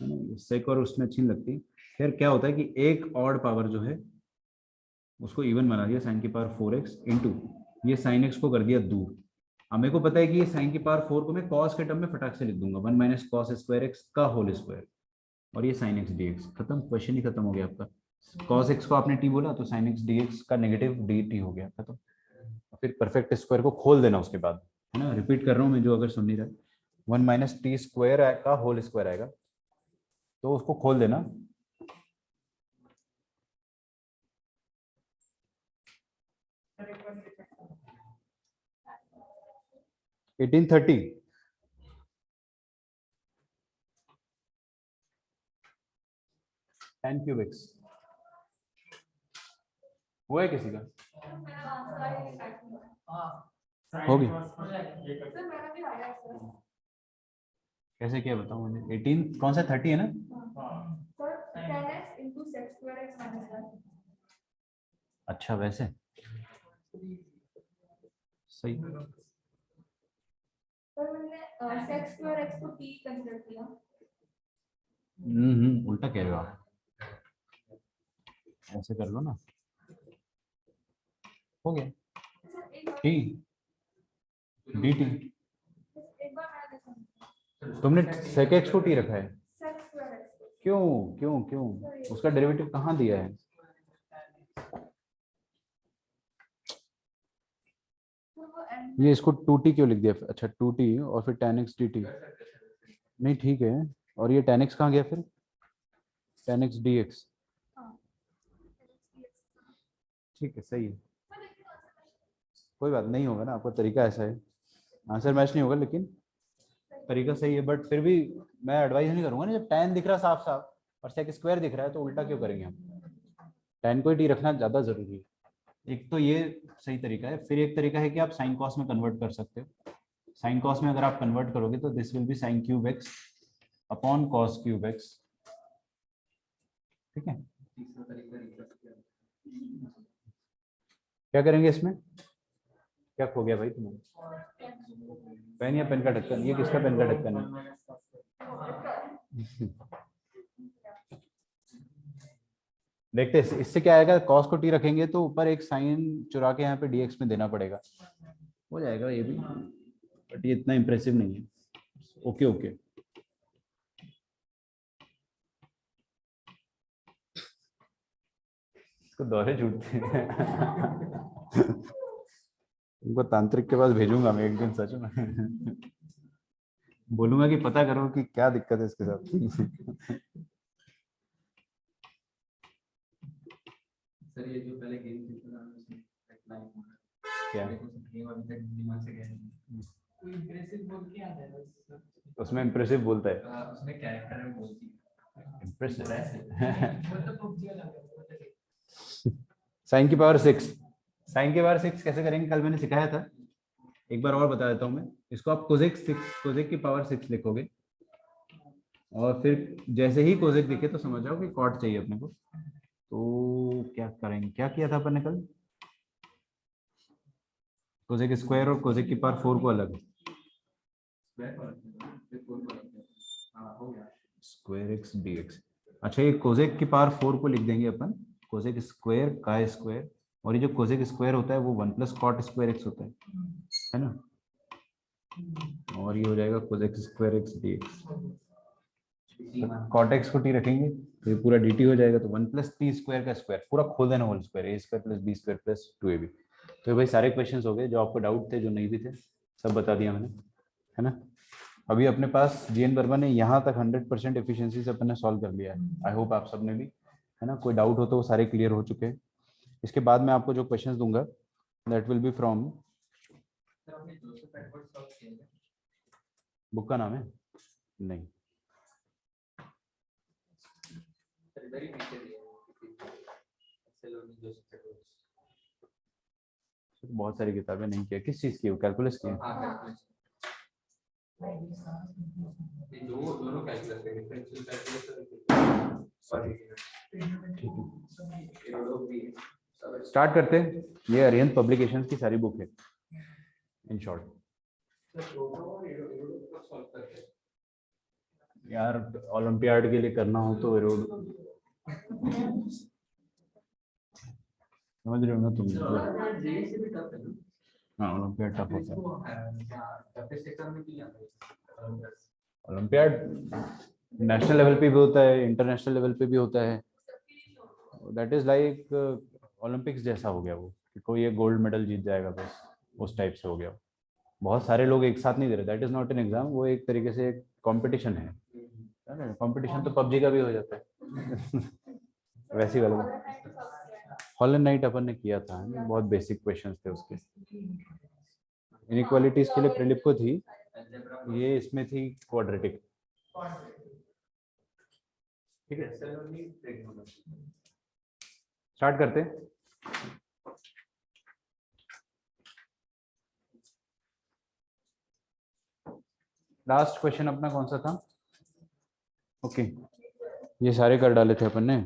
है ना, सेक और उसमें अच्छी नहीं लगती। फिर क्या होता है कि एक ऑड पावर जो है उसको इवन बना दिया, साइन की पावर 4x इंटू ये साइन एक्स को कर दिया दूर। अब मेरे को पता है कि ये साइन की पावर 4 को मैं कॉस के टर्म में फटाक से लिख दूंगा, 1 माइनस कॉस स्क्वायर एक्स का होल स्क्वायर, और ये साइन एक्स डी एक्स, खत्म, क्वेश्चन ही खत्म हो गया आपका। कॉस एक्स को आपने टी बोला तो साइन एक्स डी एक्स का नेगेटिव डी टी हो गया, खत्म। फिर परफेक्ट स्क्वायर को खोल देना उसके बाद, है ना, रिपीट कर रहा हूँ मैं जो अगर सुन नहीं रहा, 1 माइनस टी स्क्वायर का होल स्क्वायर आएगा, तो उसको खोल देना। Eighteen thirty ten cube x हुआ है किसी का? होगी, कैसे किया बताओ मुझे। 18 कौन सा 30 है ना? अच्छा वैसे सही, पर मैंने sec square x को t कंसीडर किया। उल्टा कह रहे हो आप, ऐसे कर लो ना, हो गया सर एक बार टी डी टी। एक बार मैं देखूं तुमने sec x को टी रखा है, sec square x को। क्यों क्यों क्यों? उसका डेरिवेटिव कहाँ दिया है? तो वो n ये इसको 2t क्यों लिख दिया? अच्छा 2t और फिर tan x dt। नहीं ठीक है, और ये tan x कहाँ गया फिर? tan x dx। हाँ ठीक है सही है, कोई बात नहीं, होगा ना, आपका तरीका ऐसा है, आंसर मैच नहीं होगा लेकिन तरीका सही है। बट फिर भी मैं एडवाइस नहीं करूंगा ना, जब tan दिख रहा साफ साफ और sec स्क्वायर दिख रहा है तो उल्टा क्यों करेंगे हम? tan को ही t रखना ज्यादा जरूरी है। एक तो ये सही तरीका है, फिर एक तरीका है कि आप साइन कॉस में कन्वर्ट कर सकते हो। साइन कॉस में अगर आप कन्वर्ट करोगे तो this will be sine cube x upon cos cube x, ठीक है। तीसरा तरीका रिवर्स किया। क्या करेंगे इसमें? क्या खो गया भाई तुम्हें? पेन या पेन का ढक्कन? ये किसका पेन का ढक्कन है? देखते हैं इससे क्या आएगा। कॉस को टी रखेंगे तो ऊपर एक साइन चुरा के यहाँ पे dx में देना पड़ेगा, हो जाएगा ये भी, बट ये इतना इंप्रेसिव नहीं है। ओके ओके, इसको दौरे छूटते हैं। उनको तांत्रिक के पास भेजूंगा मैं एक दिन, सच में बोलूंगा कि पता करो कि क्या दिक्कत है इसके साथ। सर ये जो पहले गेम खेलता था उसमें क्या देखो सब गेम अभी तक दिमाग से गए नहीं। कोई इंप्रेसिव बोल के आता है बस। उसमें इंप्रेसिव बोलता है, उसमें कैरेक्टर में बोलती है इंप्रेसिव। मतलब पबजी वाला है। साइन की पावर 6, साइन की पावर 6 कैसे करेंगे कल मैंने सिखाया था, एक बार और बता देता हूँ मैं। इसको आप कोसेक 6, कोसेक की पावर 6 लिखोगे और फिर जैसे ही कोसेक दिखे तो समझ जाओ कि कॉट चाहिए अपने को। तो क्या करेंगे, क्या किया था अपन ने कल? कोसेक स्क्वायर और कोसेक की पावर 4 को अलग, हाँ हो गया। Square x d x. अच्छा ये कोसेक की पावर 4 को लिख देंगे अपन, कोसेक स्क्वायर का स्क्वायर, और ये जो कोसेक स्क्वायर होता है वो 1 प्लस कॉट स्क्वायर एक्स होता है ना, और ये हो जाएगा cosec square x d x. Cot x को टी रखेंगे तो ये पूरा डी टी हो जाएगा, तो 1 प्लस टी स्क्वायर का स्क्वायर पूरा खोल देना, whole square A square plus B square plus 2ab। तो भाई सारे क्वेश्चंस हो गए, जो आपको डाउट थे जो नहीं भी थे सब बता दिया मैंने, है ना। अभी अपने पास जीएन वर्मा ने यहाँ तक 100% एफिशिएंसी से अपन ने सॉल्व कर लिया है। आई होप आप सब ने भी, है ना। कोई डाउट हो तो वो सारे क्लियर हो चुके हैं। इसके बाद मैं आपको जो क्वेश्चंस दूंगा that will B from, sir हमने जोसेफ एडवर्ड सॉल्व किया है। बुक का नाम है नहीं, सर इधर ही नीचे दिया है एक्सेल और जोसेफ एडवर्ड। बहुत सारी किताबें नहीं किया, किस चीज की? कैलकुलस की? हाँ कैलकुलस, ये दो दोनों कैलकुलस है, डिफरेंशियल कैलकुलस सॉरी ठीक है, एरोडो भी है। स्टार्ट करते हैं। ये अरिहंत पब्लिकेशंस की सारी बुक है इन शॉर्ट। सॉल्व करते हैं यार ओलंपियाड के लिए करना हो तो रोड, समझ रहे हो ना तुम? जेई से भी टफ है ना। हाँ ओलंपियाड टफ होता है। टफेस्ट एग्जाम में भी आता है ओलंपियाड नेशनल लेवल पे भी होता है, इंटरनेशनल लेवल पे भी होता है। दैट इज लाइक ओलंपिक्स जैसा हो गया वो, कि कोई एक गोल्ड मेडल जीत जाएगा बस, उस टाइप से हो गया। बहुत सारे लोग एक साथ नहीं दे रहे, that is not an exam, वो एक तरीके से एक कॉम्पिटिशन है। कंपटीशन तो पबजी का भी हो जाता है। वैसी वाला हॉल एंड नाइट अपन ने किया था, बहुत बेसिक क्वेश्चंस थे उसके। इनइक्वालिटीज के लिए प्रिलिप को थी, ये इसमें थी क्वाड्रेटिक। ठीक है स्टार्ट करते हैं। लास्ट क्वेश्चन अपना कौन सा था? ओके ये सारे कर डाले थे अपन ने।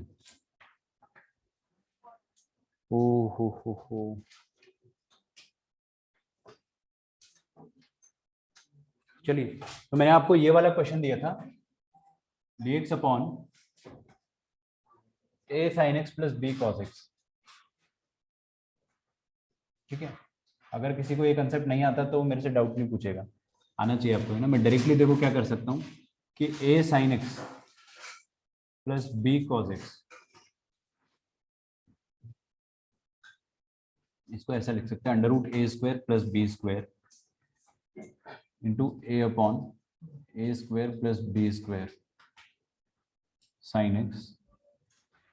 ओ हो चलिए, तो मैंने आपको ये वाला क्वेश्चन दिया था, dx upon a sin x plus b cos x। ठीक है, अगर किसी को ये कंसेप्ट नहीं आता तो मेरे से डाउट नहीं पूछेगा, आना चाहिए आपको, है ना। मैं डायरेक्टली देखो क्या कर सकता हूँ कि a sin x plus b cos x, इसको ऐसा लिख सकते हैं under root a square plus b square into a upon a square plus b square sin x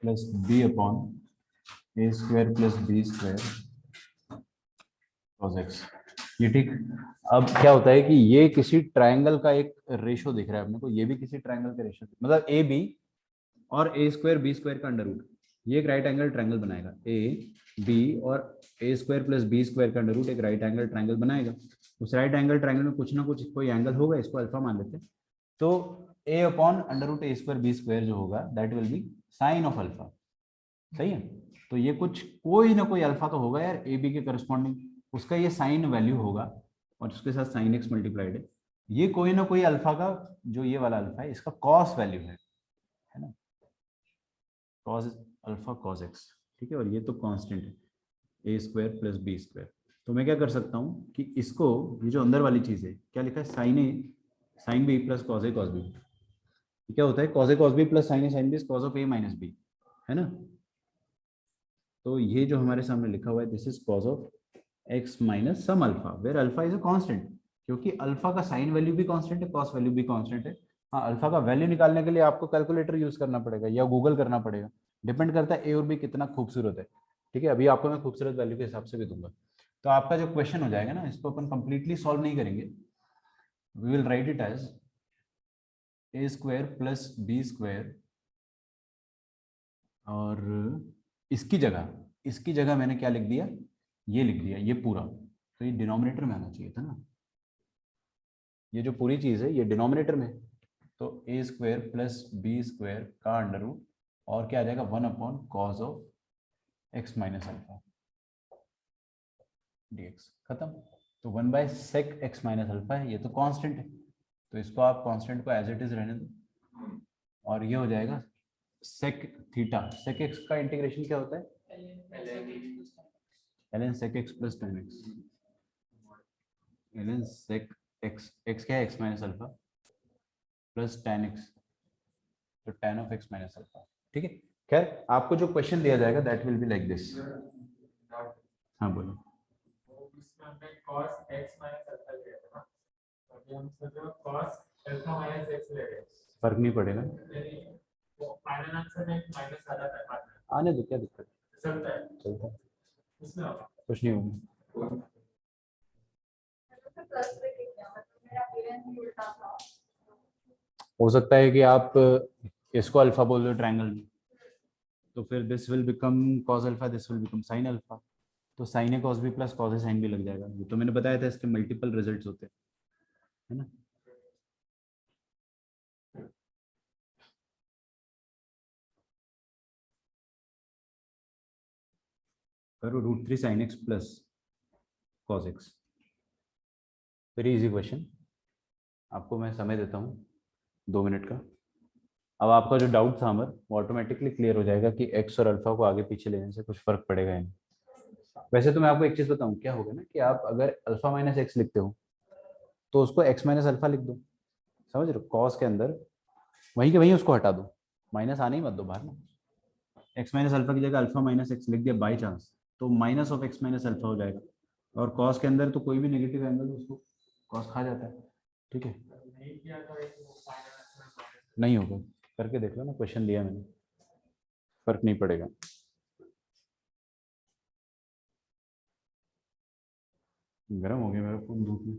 plus b upon a square plus b square cos x। ये ठीक। अब क्या होता है कि ये किसी ट्रायंगल का एक रेशो दिख रहा है अपने को, ये भी किसी ट्रायंगल का रेशो, मतलब ए बी और ए स्क्वायर बी स्क्वायर का अंडर रूट, ये एक राइट एंगल ट्रायंगल बनाएगा। ए बी और ए स्क्वायर प्लस बी स्क्वायर का अंडर रूट एक राइट एंगल ट्रायंगल बनाएगा। उस राइट एंगल ट्रायंगल में कुछ ना कुछ कोई एंगल होगा, इसको अल्फा मान लेते हैं। तो a upon under root a square b square जो होगा that will be sine of alpha. सही है, तो ये कुछ कोई ना कोई अल्फा तो होगा यार ए बी के करस्पॉन्डिंग, उसका ये साइन वैल्यू होगा और उसके साथ साइन एक्स मल्टीप्लाइड है। ये कोई ना कोई अल्फा का, जो ये वाला अल्फा है इसका कॉस वैल्यू है ना, कॉस अल्फा कॉस एक्स। ठीक है, और ये तो कांस्टेंट है ए स्क्वायर प्लस बी स्क्वायर। तो मैं क्या कर सकता हूँ कि इसको, ये जो अंदर वाली चीज है क्या लिखा है, sine a sine b plus cos a cos b, क्या होता है cos a cos b plus sine a sine b cos of a minus b, है ना। तो ये जो हमारे सामने लिखा हुआ है this is cos of x minus some alpha where alpha is a constant, क्योंकि अल्फा का साइन वैल्यू भी कांस्टेंट है, कॉस वैल्यू भी कांस्टेंट है। हाँ, अल्फा का वैल्यू निकालने के लिए आपको कैलकुलेटर यूज करना पड़ेगा या गूगल करना पड़ेगा, डिपेंड करता है ए और बी कितना खूबसूरत है। ठीक है, अभी आपको मैं खूबसूरत वैल्यू के हिसाब से भी दूंगा। तो आपका जो क्वेश्चन हो जाएगा ना, इसको अपन कंप्लीटली सॉल्व नहीं करेंगे, we will write it as a square plus B square, और इसकी जगह मैंने क्या लिख दिया, ये लिख दिया ये पूरा, तो ये डिनोमिनेटर में आना चाहिए था ना, ये जो पूरी चीज है ये डिनोमिनेटर में, तो ए स्क्वायर प्लस बी स्क्वायर का अंडर रूट और क्या आ जाएगा 1 upon cos of x minus alpha dx, खत्म। तो 1 by sec x minus alpha है, ये तो कांस्टेंट है, तो इसको आप कांस्टेंट को एज इट इज रहने दो, और ये हो जाएगा सेक थीटा। सेक एक्स का इंटीग्रेशन क्या होता है, ln sec x plus tan x, ln sec x, x क्या है x minus alpha plus tan x, तो tan of x minus alpha. ठीक है, खैर आपको जो क्वेश्चन दिया जाएगा that will be like this. हाँ बोलो। इसमें हमने cos x minus alpha लिया था ना, तो अभी हम सोचो cos alpha minus x ले रहे हैं, फर्क नहीं पड़ेगा, तो फाइनल आंसर में माइनस आ जाता है बाद में, आने दो, क्या दिक्कत चलता है है, चलता है, इसमें होगा। कुछ नहीं होगा। तो प्लस पे कितना मतलब मेरा पेरेंट्स भी उल्टा था। हो सकता है कि आप इसको अल्फा बोल रहे हो ट्रायंगल में, तो फिर this will become cos alpha, this will become sine alpha, तो साइन ए कॉस बी प्लस कॉस ए साइन बी लग जाएगा। ये तो मैंने बताया था इसके मल्टीपल रिजल्ट्स होते हैं, है ना। करो √3 sin x plus cos x, very easy question, आपको मैं समय देता हूँ 2 मिनट का। अब आपका जो डाउट था अमर, वो ऑटोमेटिकली क्लियर हो जाएगा कि x और अल्फा को आगे पीछे लेने से कुछ फर्क पड़ेगा ही नहीं। वैसे तो मैं आपको एक चीज बताऊं, क्या होगा ना कि आप अगर अल्फा माइनस एक्स लिखते हो तो उसको x माइनस अल्फा लिख दो, समझ रहे हो, कॉस के अंदर वहीं के वहीं उसको हटा दो, माइनस आने ही मत दो बाहर ना। एक्स माइनस अल्फा की जगह अल्फा माइनस एक्स लिख दिया बाई चांस, तो minus of x minus alpha हो जाएगा, और कॉस के अंदर तो कोई भी नेगेटिव एंगल उसको कॉस खा जाता है। ठीक है, नहीं किया तो एक फाइनल आंसर में minus नहीं होगा, करके देख लो ना, क्वेश्चन दिया मैंने, फर्क नहीं पड़ेगा। गर्म हो गया मेरा फोन धूप में,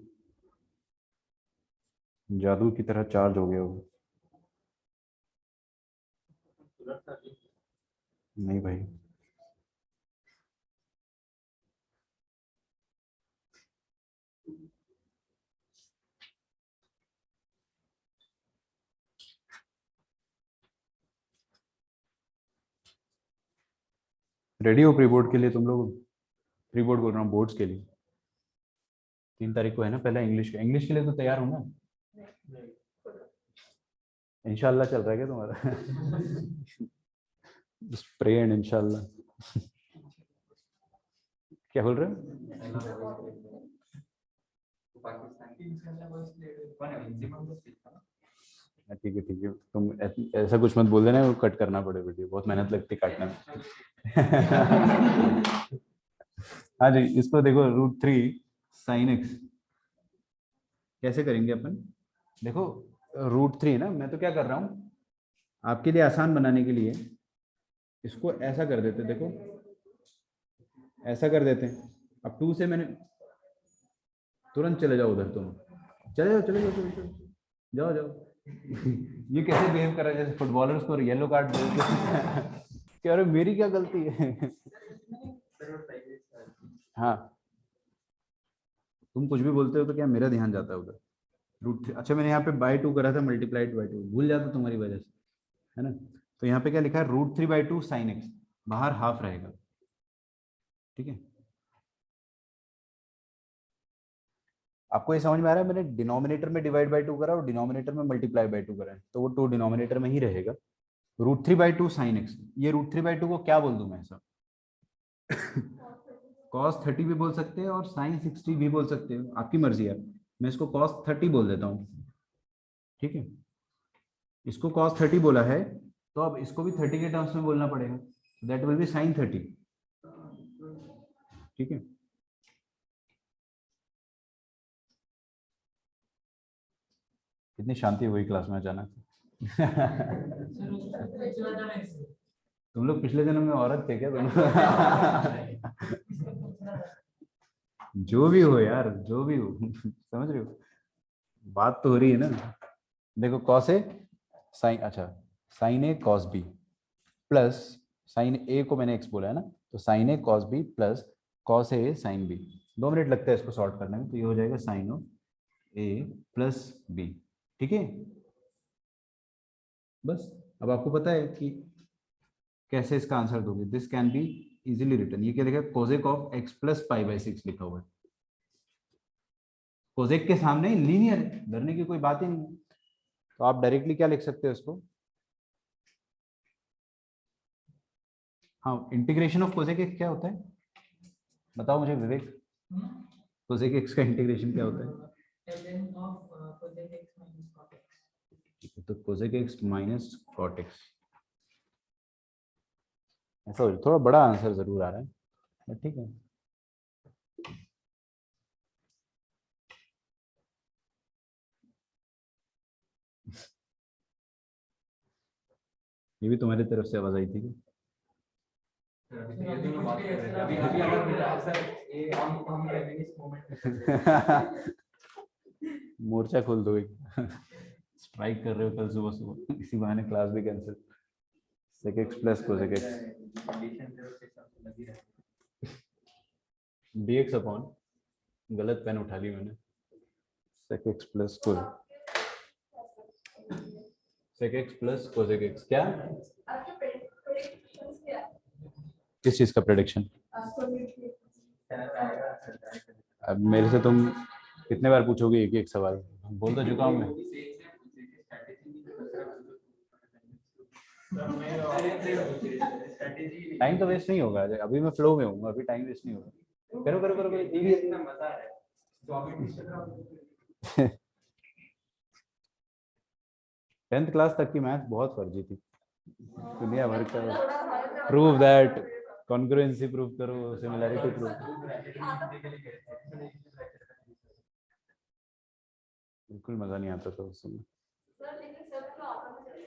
जादू की तरह चार्ज हो गया वो। तुरंत अभी नहीं भाई, रेडी हो प्री बोर्ड के लिए तुम लोग, प्री बोर्ड बोल रहा हूँ बोर्ड्स के लिए, 3 तारीख को है ना पहला इंग्लिश का, इंग्लिश के लिए तो तैयार हो ना। इंशाल्लाह चल रहा है क्या तुम्हारा? प्रे एंड इंशाल्लाह। क्या बोल रहे हो? ठीक है तुम ऐसा कुछ मत बोल देना, वो कट करना पड़े वीडियो, बहुत मेहनत लगती है काटने में। हाँ जी, इसको देखो √3 sin x कैसे करेंगे अपन। देखो √3 ना, मैं तो क्या कर रहा हूँ आपके लिए आसान बनाने के लिए इसको ऐसा कर देते, देखो ऐसा कर देते हैं। अब 2 से मैंने तुरंत चले जाओ उधर, तुम चले जाओ जाओ जाओ। ये कैसे बिहेव कर रहा है जैसे फुटबॉलर्स को येलो कार्ड दे कि अरे मेरी क्या गलती है। हाँ, तुम कुछ भी बोलते हो तो क्या मेरा ध्यान जाता है उधर। √3, अच्छा मैंने यहाँ पे /2 करा था, मल्टीप्लाइड बाई 2 भूल जाता तुम्हारी वजह से, है ना। तो यहाँ पे क्या लिखा है, √3/2 sin x, बाहर हाफ रहेगा, ठीक है। आपको ये समझ में आ रहा है, मैंने डिनोमिनेटर में डिवाइड बाई 2 करा और डिनोमिनेटर में मल्टीप्लाई बाई 2 करा है, तो वो 2 डिनोमिनेटर में ही रहेगा। √3/2 sin x, ये √3/2 को क्या बोल दूं मैं ऐसा? cos 30 भी बोल सकते हैं और sin 60 भी बोल सकते हो, आपकी मर्जी है। मैं इसको cos 30 बोल देता हूँ, ठीक है। इसको cos 30 बोला है, तो अब इसको भी 30 के टर्म्स में बोलना पड़ेगा, दैट विल बी sin 30, ठीक है। कितनी शांति हुई क्लास में अचानक। तुम लोग पिछले जन्म में औरत थे क्या तुम? जो भी हो यार, जो भी हो, समझ रहे हो, बात तो हो रही है ना। देखो cos a sin, अच्छा sin a cos b plus sin a को मैंने x बोला है ना, तो sin a cos b plus cos a sin b। 2 minute लगता है इसको सॉल्व करने में, तो ये हो जाएगा sin of a plus b, ठीक है। बस अब आपको पता है कि कैसे इसका आंसर दोगे। This can be easily return, ये क्या लिखा है, cosec of x प्लस π/6 लिखा हुआ है। कोजेक के सामने लीनियर है, डरने की कोई बात ही नहीं है। तो आप डायरेक्टली क्या लिख सकते हो इसको, हाँ, इंटीग्रेशन ऑफ कोजेक एक्स क्या होता है, बताओ मुझे विवेक। कोजेक एक्स का इंटीग्रेशन क्या होता है? तो cosec x minus cot x, ऐसा हो, थोड़ा बड़ा आंसर जरूर आ रहा है, ठीक है। ये भी तुम्हारी तरफ से आवाज आई थी क्या? मोर्चा खोल दो एक। स्ट्राइक कर रहे हो कल सुबह सुबह, इसी बहाने क्लास भी cancel. sec x plus cosec x dx upon, गलत पेन उठा ली मैंने, sec x plus sec x plus cosec x क्या, आपके predictions क्या है? किस चीज का प्रेडिक्शन? अब मेरे से तुम कितने बार पूछोगे एक एक सवाल, बोल तो चुका हूँ मैं। टाइम तो वेस्ट नहीं होगा, अभी मैं फ्लो में हूँ, अभी टाइम वेस्ट नहीं होगा। करो करो करो करो, इतना मजा है तो अभी 10th क्लास तक की मैथ बहुत फर्जी थी, दुनिया भर का। प्रूव दैट, कॉन्ग्रुएंसी प्रूव करो, सिमिलैरिटी प्रूव, बिल्कुल मजा नहीं आता था उस समय। सर लेकिन सर तो आता है,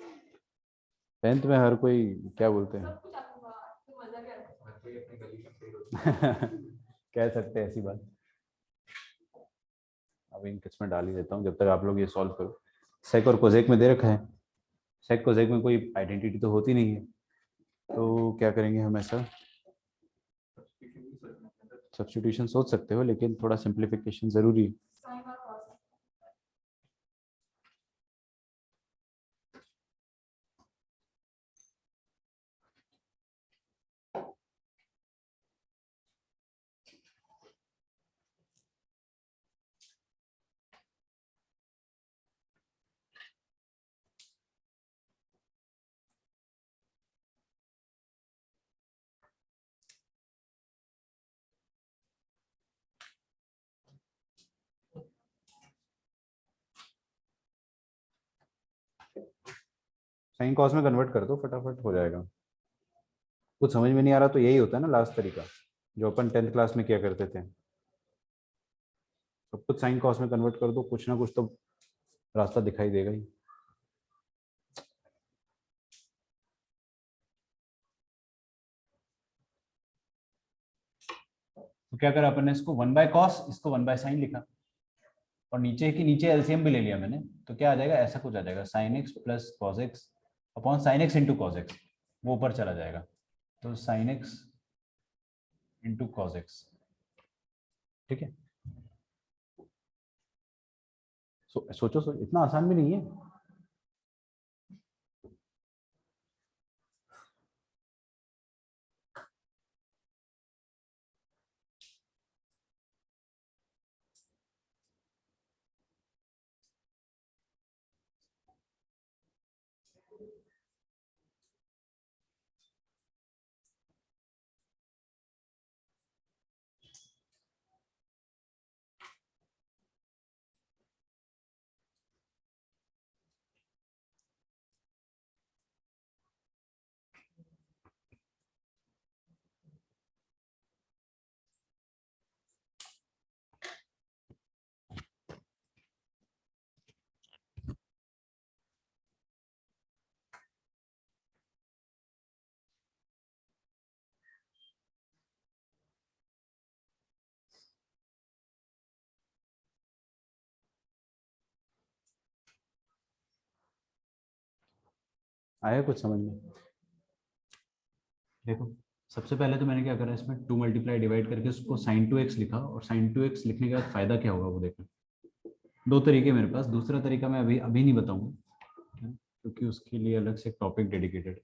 10th में हर कोई क्या बोलते हैं, सब कुछ आता है, तो मजा क्या है? कह सकते हैं ऐसी बात। अब इन किस में डाल ही देता हूँ जब तक आप लोग ये सॉल्व करो। सेक और कोजेक में दे रखा है, सेक कोजेक में कोई आइडेंटिटी तो होती नहीं है, तो क्या करेंगे हम ऐसा, सब्स्टिट्यूशन सोच सकते हो लेकिन थोड़ा सिंप्लीफिकेशन जरूरी है। साइन और कॉस साइन कॉस में कन्वर्ट कर दो, फटाफट हो जाएगा। कुछ समझ में नहीं आ रहा तो यही होता है ना लास्ट तरीका, जो अपन 10th क्लास में किया करते थे। सब कुछ साइन कॉस में कन्वर्ट कर दो, कुछ ना कुछ तो रास्ता दिखाई देगा ही। तो क्या करा अपन ने, इसको 1/cos, इसको 1/sin लिखा, और नीचे की नीचे एलसीएम भी ले लिया मैंने, तो क्या आ जाएगा, ऐसा कुछ आ जाएगा, sin x plus cos x upon sine x into cos x, वो ऊपर चला जाएगा, तो sin x into cos x. ठीक है, सोचो इतना आसान भी नहीं है। आया कुछ समझ में? देखो, सबसे पहले तो मैंने क्या करा, इसमें 2 मल्टीप्लाई डिवाइड करके उसको sin 2x लिखा, और sin 2x लिखने के बाद फायदा क्या होगा वो देखो। दो तरीके मेरे पास, दूसरा तरीका मैं अभी अभी नहीं बताऊंगा, क्योंकि उसके लिए अलग से टॉपिक डेडिकेटेड।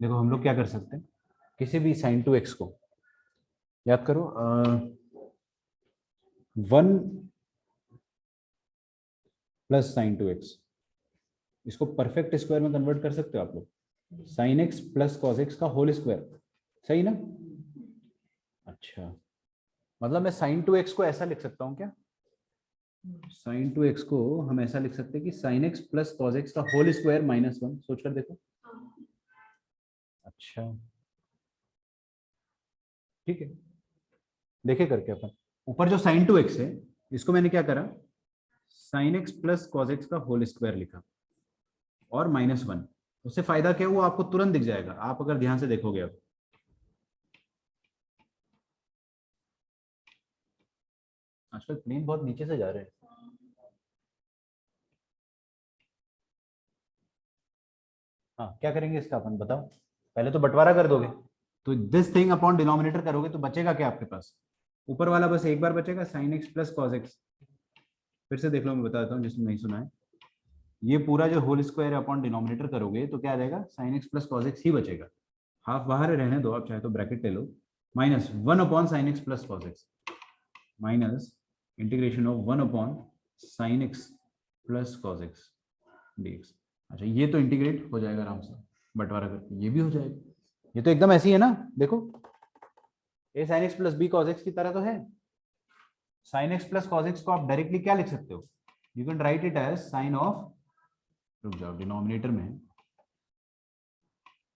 देखो हम लोग क्या कर सकते हैं, किसी भी sin 2x को याद करो, 1 प्लस sin 2x, इसको परफेक्ट स्क्वायर में कन्वर्ट कर सकते हो आप लोग, sin x plus cos x का होल स्क्वायर, सही ना? अच्छा, मतलब मैं sin 2x को ऐसा लिख सकता हूँ क्या, sin 2x को हम ऐसा लिख सकते हैं कि sin x plus cos x का होल स्क्वायर माइनस 1, सोच कर देखो। अच्छा, ठीक है, देखे करके अपन, ऊपर जो sin 2x है इसको मैंने क्या करा, sin x plus cos x का होल स्क्वायर लिखा, और -1, उससे फायदा क्या, वो आपको तुरंत दिख जाएगा, आप अगर ध्यान से देखोगे। अब आजकल प्लेन बहुत नीचे से जा रहे हैं। हाँ, क्या करेंगे इसका अपन, बताओ, पहले तो बंटवारा कर दोगे, तो दिस थिंग अपॉन डिनोमिनेटर करोगे तो बचेगा क्या आपके पास, ऊपर वाला बस एक बार बचेगा, sin x plus cos x। फिर से देख लो, मैं बताता हूँ जिसने नहीं सुना है, ये पूरा जो होल स्क्वायर अपॉन डिनोमिनेटर करोगे तो क्या आ जाएगा, sin x plus cos x ही बचेगा, हाफ बाहर रहने दो, आप चाहे तो ब्रैकेट ले लो, -1 upon sin x plus cos x, minus integration of 1 upon sin x plus cos x dx। अच्छा, ये तो इंटीग्रेट हो जाएगा आराम से बंटवारा करके, ये भी हो जाएगा, ये तो एकदम ऐसी है ना, देखो a sin x plus b cos x की तरह तो है। sin x plus cos x को आप डायरेक्टली क्या लिख सकते हो, you can write it as sine of, रुक जाओ, डिनोमिनेटर में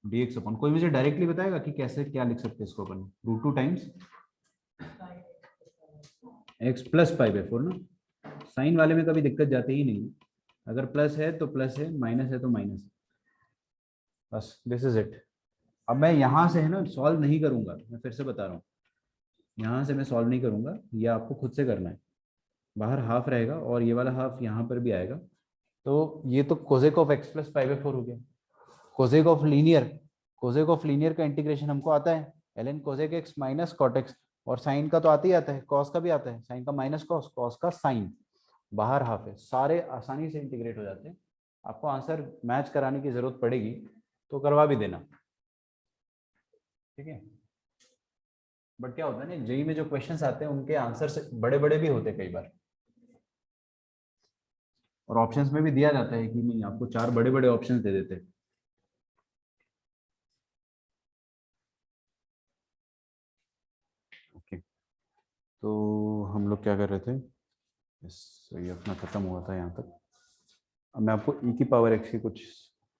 dx अपॉन, कोई मुझे डायरेक्टली बताएगा कि कैसे क्या लिख सकते हैं इसको अपन, √2 टाइम्स x प्लस π/4 ना, साइन वाले में कभी दिक्कत जाती ही नहीं, अगर प्लस है तो प्लस है, माइनस है तो माइनस है, बस दिस इज इट। अब मैं यहाँ से है ना सॉल्व नहीं करूंगा, मैं फिर से बता रहा हूँ, यहाँ से मैं सॉल्व नहीं करूंगा, ये आपको खुद से करना है, बाहर हाफ रहेगा और ये वाला हाफ यहाँ पर भी आएगा, तो ये तो कोसेक ऑफ x प्लस π/4 हो गया, cosec of linear, cosec of linear का इंटीग्रेशन हमको आता है, ln cosec x minus cot x, और साइन का तो आता ही आता है, कॉस का भी आता है, साइन का माइनस कॉस, कॉस का साइन, बाहर हाफ है, सारे आसानी से इंटीग्रेट हो जाते हैं। आपको आंसर मैच कराने की जरूरत पड़ेगी तो करवा भी देना, ठीक है। बट क्या होता है ना, जेई में जो क्वेश्चंस आते हैं उनके आंसर से बड़े बड़े भी होते हैं कई बार, और ऑप्शंस में भी दिया जाता है कि नहीं, आपको 4 बड़े बड़े ऑप्शंस दे देते हैं। ओके, तो हम लोग क्या कर रहे थे, ये अपना खत्म हुआ था यहाँ तक, अब मैं आपको e की पावर x के कुछ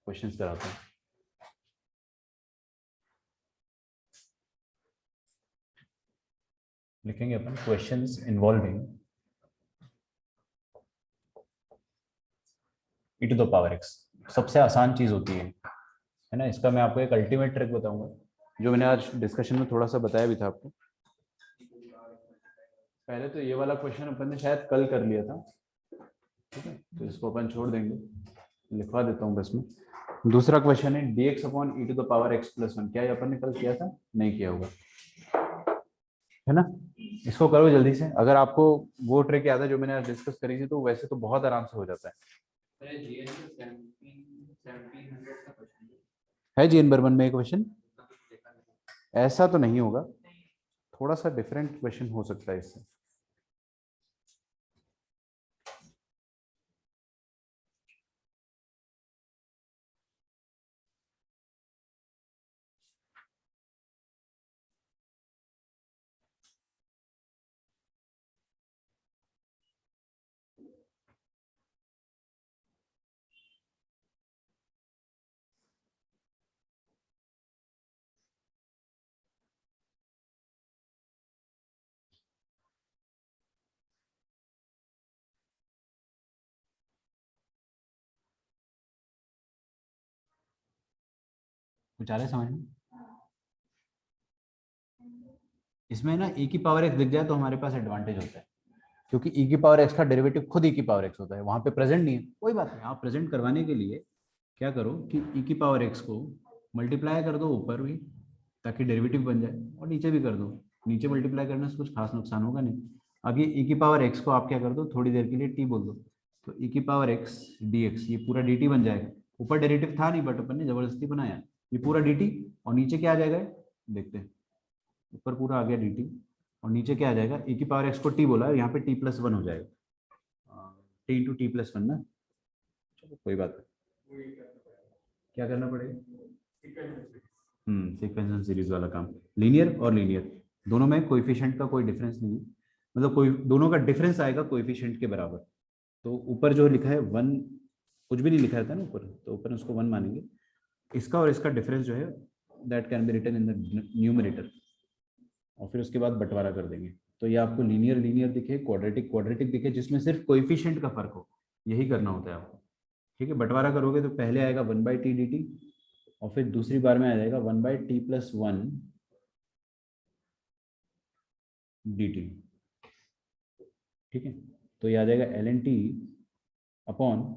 क्वेश्चंस कराता हूँ। लिखेंगे अपन questions involving e to the power x। सबसे आसान चीज होती है ना। इसका मैं आपको एक अल्टीमेट ट्रिक बताऊंगा जो मैंने आज डिस्कशन में थोड़ा सा बताया भी था आपको। पहले तो ये वाला क्वेश्चन अपन ने शायद कल कर लिया था, ठीक है, तो इसको अपन छोड़ देंगे, लिखवा देता हूँ बस में। दूसरा क्वेश्चन है dx upon e to the power x plus 1। क्या ये अपन ने कल किया था? नहीं किया होगा, है ना। इसको करो जल्दी से। अगर आपको वो ट्रिक याद है जो मैंने आज डिस्कस करी थी तो वैसे तो बहुत आराम से हो जाता है। है जी बर्मन में एक क्वेश्चन ऐसा तो नहीं होगा, थोड़ा सा डिफरेंट क्वेश्चन हो सकता है इससे। कुछ आ रहा है समझ में? इसमें ना e की पावर x दिख जाए तो हमारे पास एडवांटेज होता है, क्योंकि e की पावर x का डेरिवेटिव खुद e की पावर x होता है, वहां पे प्रेजेंट नहीं है। कोई बात नहीं, आप प्रेजेंट करवाने के लिए क्या करो कि e की पावर x को मल्टीप्लाई कर दो ऊपर भी ताकि डेरिवेटिव बन जाए, और नीचे भी कर दो। नीचे मल्टीप्लाई करने से कुछ खास नुकसान होगा नहीं। आगे e की पावर x को आप क्या कर दो, थोड़ी देर के लिए t बोल दो, तो e की पावर x dx ये पूरा dt बन जाएगा। ऊपर डेरिवेटिव था नहीं बट अपन ने जबरदस्ती बनाया, ये पूरा dt, और नीचे क्या आ जाएगा देखते हैं। ऊपर पूरा आ गया dt और नीचे क्या आ जाएगा, e की पावर x को t बोला है, यहाँ पे t प्लस 1 हो जाएगा, t इंटू टी प्लस 1 ना। चलो कोई बात नहीं, क्या करना पड़ेगा? सीक्वेंस एंड सीरीज वाला काम। लीनियर और लीनियर दोनों में कोएफिशिएंट का कोई डिफरेंस नहीं है, मतलब कोई दोनों का डिफरेंस आएगा कोएफिशिएंट के बराबर। तो ऊपर जो लिखा है 1, कुछ भी नहीं लिखा रहता ना ऊपर, तो ऊपर उसको 1 मानेंगे। इसका और इसका डिफरेंस जो है that can be written in the numerator, और फिर उसके बाद बंटवारा कर देंगे। तो ये आपको लीनियर लीनियर दिखे, क्वाड्रेटिक क्वाड्रेटिक दिखे, जिसमें सिर्फ कोएफिशिएंट का फर्क हो, यही करना होता है आपको, ठीक है। बंटवारा करोगे तो पहले आएगा 1/t dt, और फिर दूसरी बार में आ जाएगा 1/t प्लस 1 dt, ठीक है। तो ये आ जाएगा ln t upon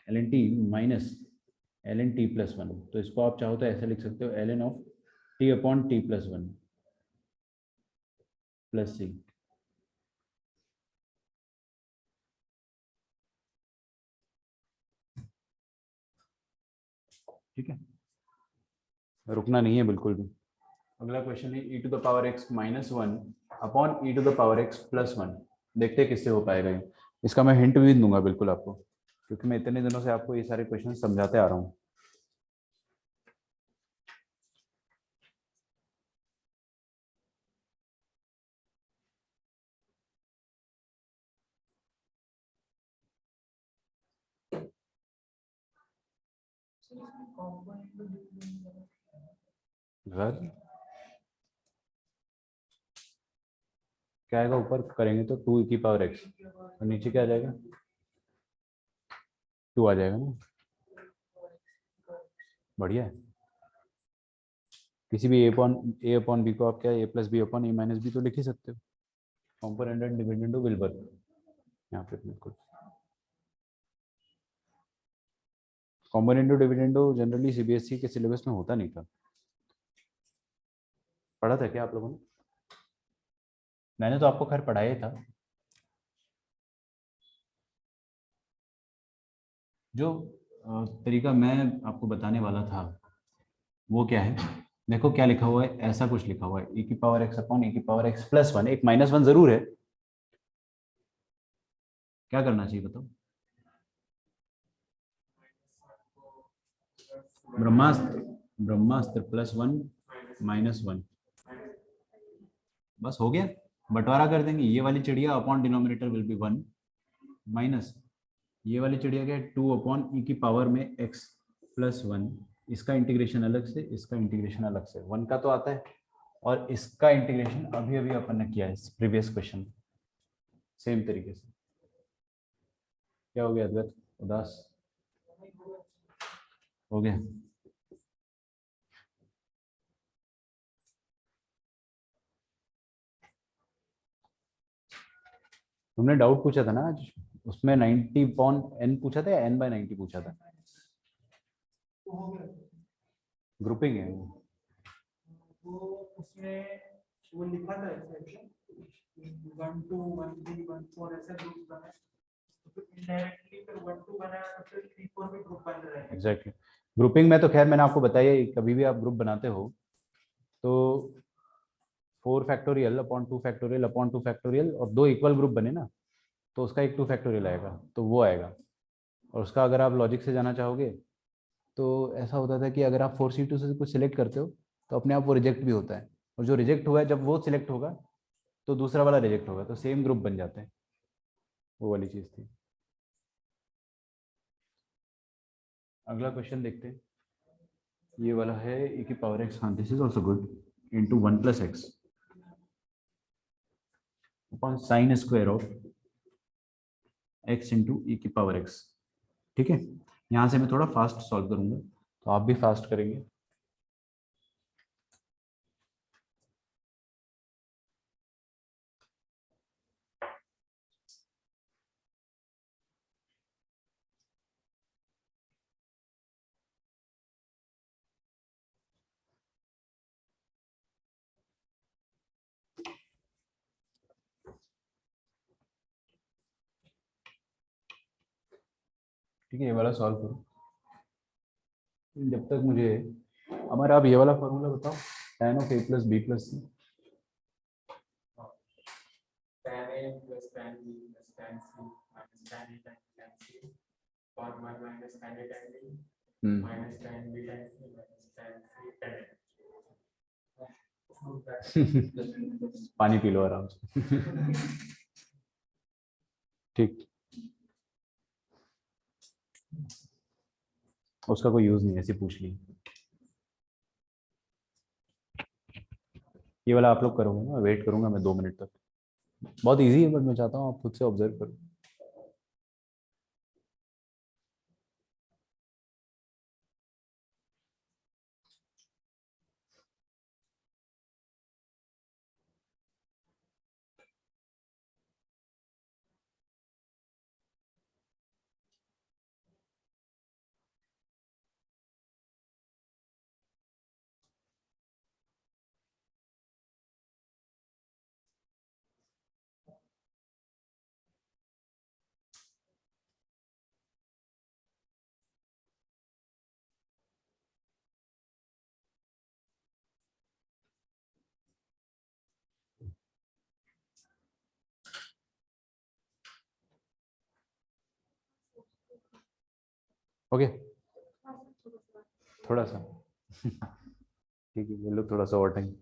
ln t minus ln t plus 1। तो इसको आप चाहो तो ऐसे लिख सकते हो ln of t upon t plus 1 plus c। ठीक है, रुकना नहीं है बिल्कुल भी। अगला क्वेश्चन है e to the power x minus 1 upon e to the power x plus 1। देखते हैं किससे हो पाएगा ये। इसका मैं हिंट भी दूंगा बिल्कुल आपको, क्योंकि मैं इतने दिनों से आपको ये सारे क्वेश्चन समझाते आ रहा हूँ। घर क्या आएगा, ऊपर करेंगे तो 2 की पावर x, और नीचे क्या आ जाएगा, 2 आ जाएगा ना। बढ़िया है। किसी भी a अपॉन b को आप क्या a plus b upon a minus b तो लिख ही सकते हो। Component and dividend will work यहाँ पे बिल्कुल। कॉम्पोनेंट डिविडेंडो जनरली सीबीएसई के सिलेबस में होता नहीं था, पढ़ा था क्या आप लोगों ने? मैंने तो आपको खैर पढ़ाया था। जो तरीका मैं आपको बताने वाला था वो क्या है, देखो क्या लिखा हुआ है, ऐसा कुछ लिखा हुआ है e की पावर x अपॉन e की पावर x प्लस 1, एक -1 जरूर है। क्या करना चाहिए बताओ? ब्रह्मास्त्र, ब्रह्मास्त्र प्लस 1 -1, बस हो गया। बंटवारा कर देंगे, ये वाली चिड़िया upon denominator will be 1 minus ये वाली चिड़िया क्या है 2/e में x + 1, इसका इंटीग्रेशन अलग से, इसका इंटीग्रेशन अलग से, 1 का तो आता है, और इसका इंटीग्रेशन अभी अभी अपन ने किया है प्रीवियस क्वेश्चन सेम तरीके से। क्या हो गया अद्वैत, उदास हो गया? तुमने डाउट पूछा था ना आज, उसमें 90/n पूछा था या n/90 पूछा था? ग्रुपिंग है वो। वो उसमें वो लिखा था ऐसे 1 2 1 3 1 4 ऐसे ग्रुप बना, तो इनडायरेक्टली फिर 1 2 बनाया तो फिर 3 4 भी ग्रुप बन रहे हैं। एग्जैक्टली। ग्रुपिंग में तो खैर मैंने आपको बताया ही, कभी भी आप ग्रुप बनाते हो तो 4 factorial upon 2 factorial upon 2 factorial, और 2 इक्वल ग्रुप बने ना, तो उसका एक 2 फैक्टोरियल आएगा, तो वो आएगा। और उसका अगर आप लॉजिक से जाना चाहोगे तो ऐसा होता था कि अगर आप 4C2 से कुछ सिलेक्ट करते हो तो अपने आप वो रिजेक्ट भी होता है, और जो रिजेक्ट हुआ है जब वो सिलेक्ट होगा तो दूसरा वाला रिजेक्ट होगा, तो सेम ग्रुप बन जाते हैं। वो वाली चीज़ थी। अगला क्वेश्चन देखते हैं, ये वाला है e⁻x, हाँ this is also good, into 1 + x upon sine square of x into e⁻x। ठीक है, यहाँ से मैं थोड़ा फास्ट सॉल्व करूंगा, तो आप भी फास्ट करेंगे। ठीक है, ये वाला सॉल्व करो जब तक मुझे हमारा, अब ये वाला फॉर्मूला बताओ, tan of a + b + c। tan A plus tan B plus tan C minus tan A tan C और 1 minus tan A tan B minus tan B tan C minus tan C tan A। पानी पी लो आराम से। ठीक, उसका कोई यूज नहीं, ऐसे पूछ ली। ये वाला आप लोग करोगे ना, वेट करूंगा मैं 2 मिनट तक। बहुत इजी है, बट मैं चाहता हूँ आप खुद से ऑब्जर्व करो। ओके, थोड़ा सा ठीक है, ले लो थोड़ा सा और टाइम।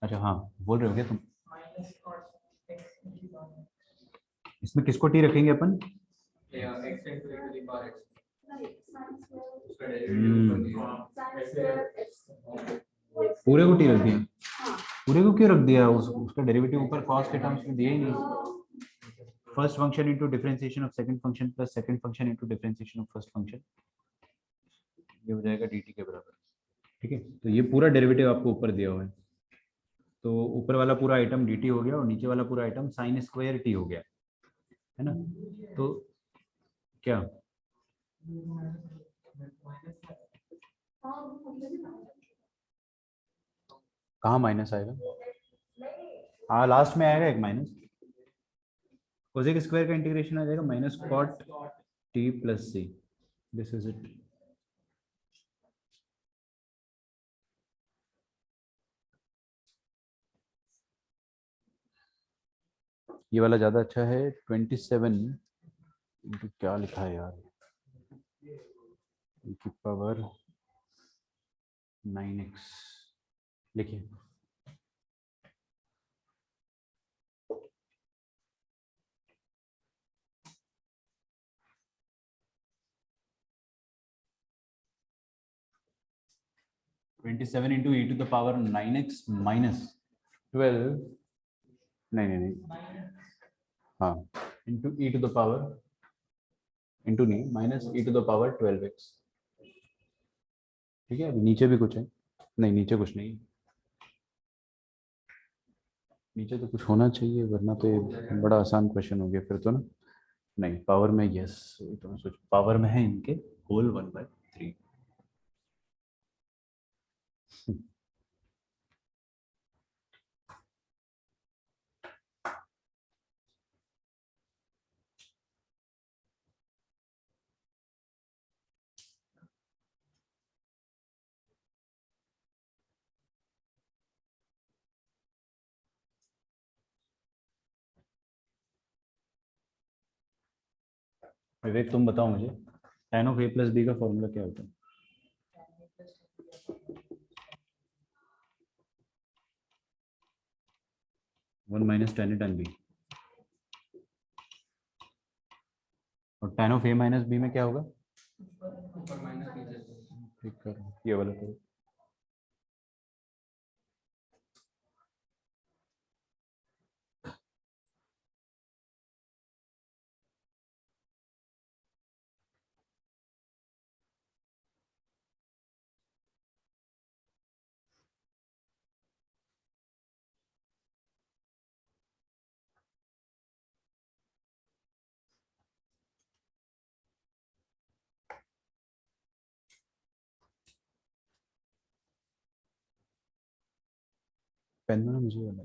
अच्छा हाँ, बोल रहे हो क्या तुम? minus cos x into 1 इसमें किसको टी रखेंगे अपन? x into e to the power x नहीं, sin square उसका डेरिवेटिव ऊपर दिया है। sin square x पूरे को टी रख दिया? हाँ पूरे को क्यों रख दिया? उसका डेरिवेटिव ऊपर कॉस के टर्म्स में दिया ही नहीं। First function into differentiation of second function plus second function into differentiation of first function, ये हो जाएगा dt के बराबर। ठीक है, तो ये पूरा डेरिवेटिव आपको ऊपर दिया हुआ है, तो ऊपर वाला पूरा आइटम dt हो गया और नीचे वाला पूरा आइटम sin स्क्वायर t हो गया, है ना? तो क्या कहाँ माइनस आएगा? हाँ लास्ट में आएगा एक माइनस, कोसेक स्क्वायर का इंटीग्रेशन आ जाएगा minus cot t plus c, this is it. ये वाला ज्यादा अच्छा है। 27 इंटू क्या लिखा है यार, e की पावर 9x लिखिए। Twenty seven into E to the power 9x minus 12, नहीं हाँ, into E to the power, into नहीं minus E to the power 12x। ठीक है, अभी नीचे भी कुछ है? नहीं नीचे कुछ नहीं, नीचे तो कुछ होना चाहिए वरना तो ये बड़ा आसान क्वेश्चन हो गया फिर तो ना। नहीं पावर में, यस तो मैं सोच पावर में है इनके होल 1/3। विवेक तुम बताओ मुझे, tan of a plus b का फॉर्मूला क्या होता है? One minus tan a tan b, और tan of a minus b में क्या होगा? ऊपर माइनस नीचे से। ठीक करो ये वाला करो। पेन ना मुझे वाला।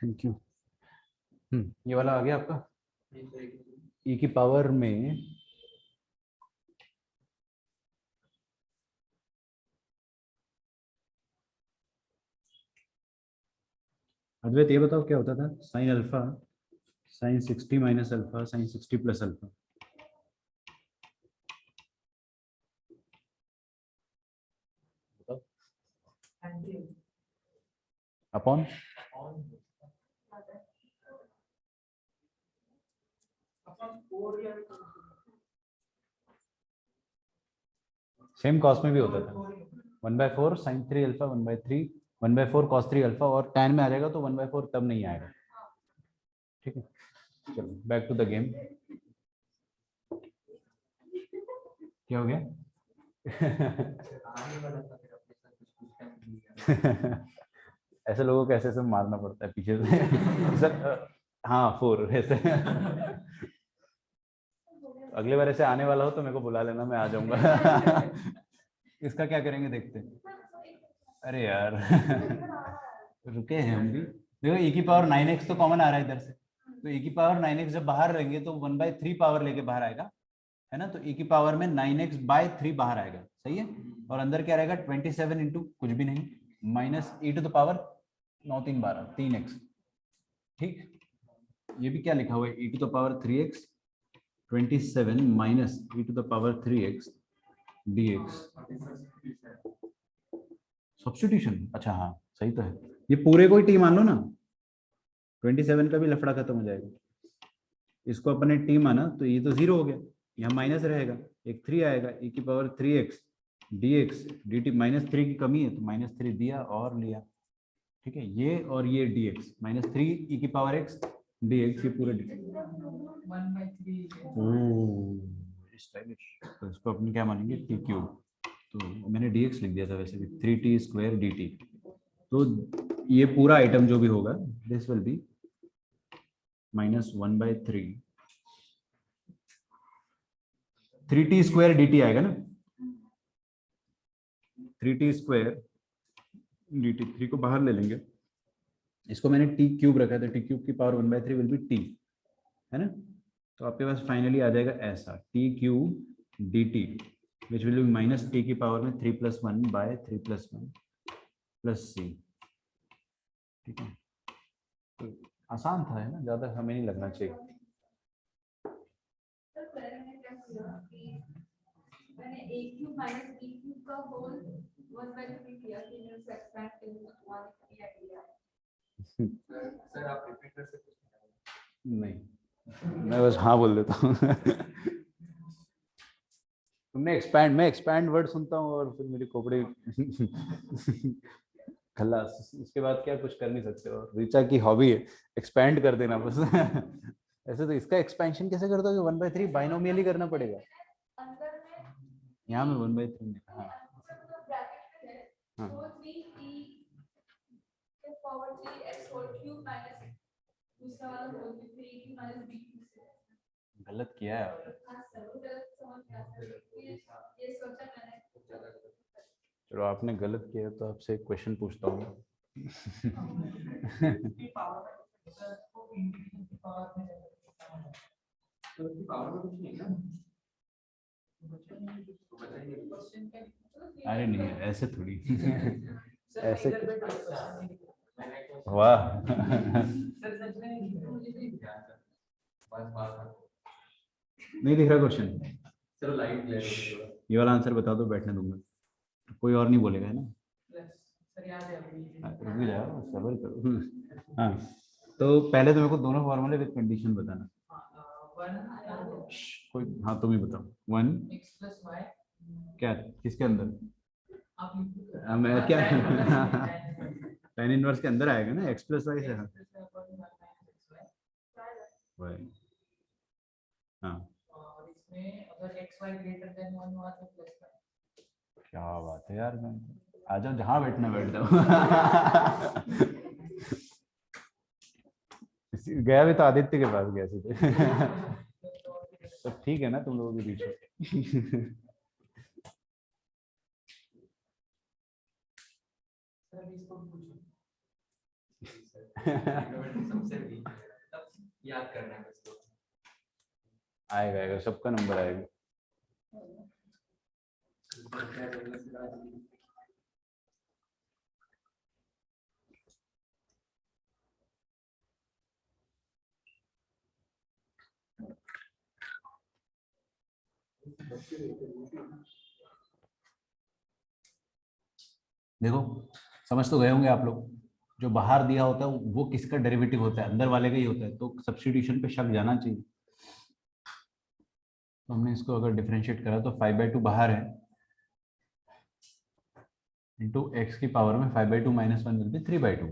Thank you. ये वाला आ गया आपका, e की पावर में अद्वैत ये बताओ क्या होता था sine alpha sign 60 minus alpha sign 60 plus alpha? Upon same cos में भी होता था 1/4 साइन 3 अल्फा 1/3 1/4 कॉस 3 अल्फा, और tan में आ जाएगा तो 1/4 तब नहीं आएगा। ठीक है चलो बैक टू द गेम। क्या हो गया? आने वाला था फिर अपने साथ कुछ टाइम नहीं है। ऐसे लोगों को ऐसे ऐसे मारना पड़ता है पीछे से सर हाँ 4 ऐसे। अगली बार ऐसे आने वाला हो तो मेरे को बुला लेना, मैं आ जाऊंगा। इसका क्या करेंगे देखते हैं। अरे यार रुके हैं हम भी, देखो e की पावर 9x तो कॉमन आ रहा है इधर से, तो e की पावर 9x जब बाहर रहेंगे तो 1/3 पावर लेके बाहर आएगा, है ना, तो e की पावर में 9x/3 बाहर आएगा, सही है। और अंदर क्या रहेगा 27 इंटू कुछ भी नहीं minus e to the power 9 3 12 3x, ठीक। ये भी क्या लिखा हुआ है e to the power 3x 27 minus e to the power 3x dx। Substitution, अच्छा हाँ सही तो है, ये पूरे को ही टी मान लो ना, 27 का भी लफड़ा खत्म हो जाएगा। इसको अपने टी माना तो ये तो 0 हो गया, यहाँ माइनस रहेगा, एक 3 आएगा e की पावर 3x dx dt, -3 की कमी है तो -3 दिया और लिया, ठीक है। ये और ये dx -3 e की पावर x dx, ये पूरे तो इसको अपन क्या मानेंगे t क्यूब, तो मैंने dx लिख दिया था वैसे भी 3t² dt, तो ये पूरा आइटम जो भी होगा this will B -1/3 3t² dt आएगा ना, 3t² dt, 3 को बाहर ले लेंगे, इसको मैंने t क्यूब रखा था, t क्यूब की पावर 1/3 विल बी t, है ना। तो आपके पास फाइनली आ जाएगा ऐसा t cube dt which will be minus t की पावर में 3 + 1/3 + 1 प्लस c, ठीक है। तो आसान था, है ना, ज्यादा हमें नहीं लगना चाहिए। सर पहले मैंने क्या किया कि मैंने a cube minus b cube का होल 1/3 किया कि मैंने उसे एक्सपेंड कर दिया 1 किया। सर आप रिपीट कर सकते हैं? नहीं, मैं बस हाँ बोल देता हूँ। तुमने एक्सपैंड, मैं एक्सपैंड वर्ड सुनता हूँ और फिर मेरी खोपड़ी खल्लास, उसके बाद क्या कुछ कर नहीं सकते हो। ऋचा की हॉबी है एक्सपैंड कर देना बस। ऐसे तो इसका एक्सपेंशन कैसे करता हो, 1/3 बाइनोमियल ही करना पड़ेगा। अंदर में यहाँ में 1/3 में, हाँ ब्रैकेट में है हाँ, तो 3t के power 3x whole cube minus दूसरा वाला whole cube 3t minus b cube से गलत किया है आपने। हाँ सर वो गलत समझ गया सर, ये सोचा मैंने। चलो आपने गलत किया तो आपसे एक क्वेश्चन पूछता हूँ। की पावर सर को इंटीग्रेशन की पावर में तो उसकी पावर में कुछ नहीं ना, तो बताइए। क्वेश्चन के अरे नहीं ऐसे थोड़ी। सर ऐसे इधर बैठ क्वेश्चन वाह। सर सच में मुझे भी बस बात नहीं दिख रहा क्वेश्चन, चलो लाइट ले लो। ये वाला आंसर बता दो, बैठने दूंगा, कोई और नहीं बोलेगा, है ना। सर याद है अभी रुक भी जाओ, सब्र करो। हाँ, तो पहले तो मेरे को दोनों फॉर्मूले विद कंडीशन बताना। 1 कोई, हाँ तुम ही बताओ। 1 x + y क्या, किसके अंदर, आप मैं क्या, tan इनवर्स के अंदर आएगा ना, x + y से। हाँ y, हाँ और इसमें अगर x y ग्रेटर देन 1 हुआ तो प्लस का। क्या बात है यार, मैं आ जाओ जहाँ बैठना बैठ जाओ। गया भी तो आदित्य के पास गया सीधे। तो ठीक है ना तुम लोगों के बीच में। सर अभी इसको पूछो सबसे वीक है, तब याद करना है इसको। आएगा आएगा, सबका नंबर आएगा। देखो समझ तो गए होंगे आप लोग, जो बाहर दिया होता है वो किसका डेरिवेटिव होता है, अंदर वाले का ही होता है, तो सब्स्टिट्यूशन पे शक जाना चाहिए। तो हमने इसको अगर डिफरेंशिएट करा तो 5/2 बाहर है, इंटू एक्स की पावर में 5/2 - 1 will be 3/2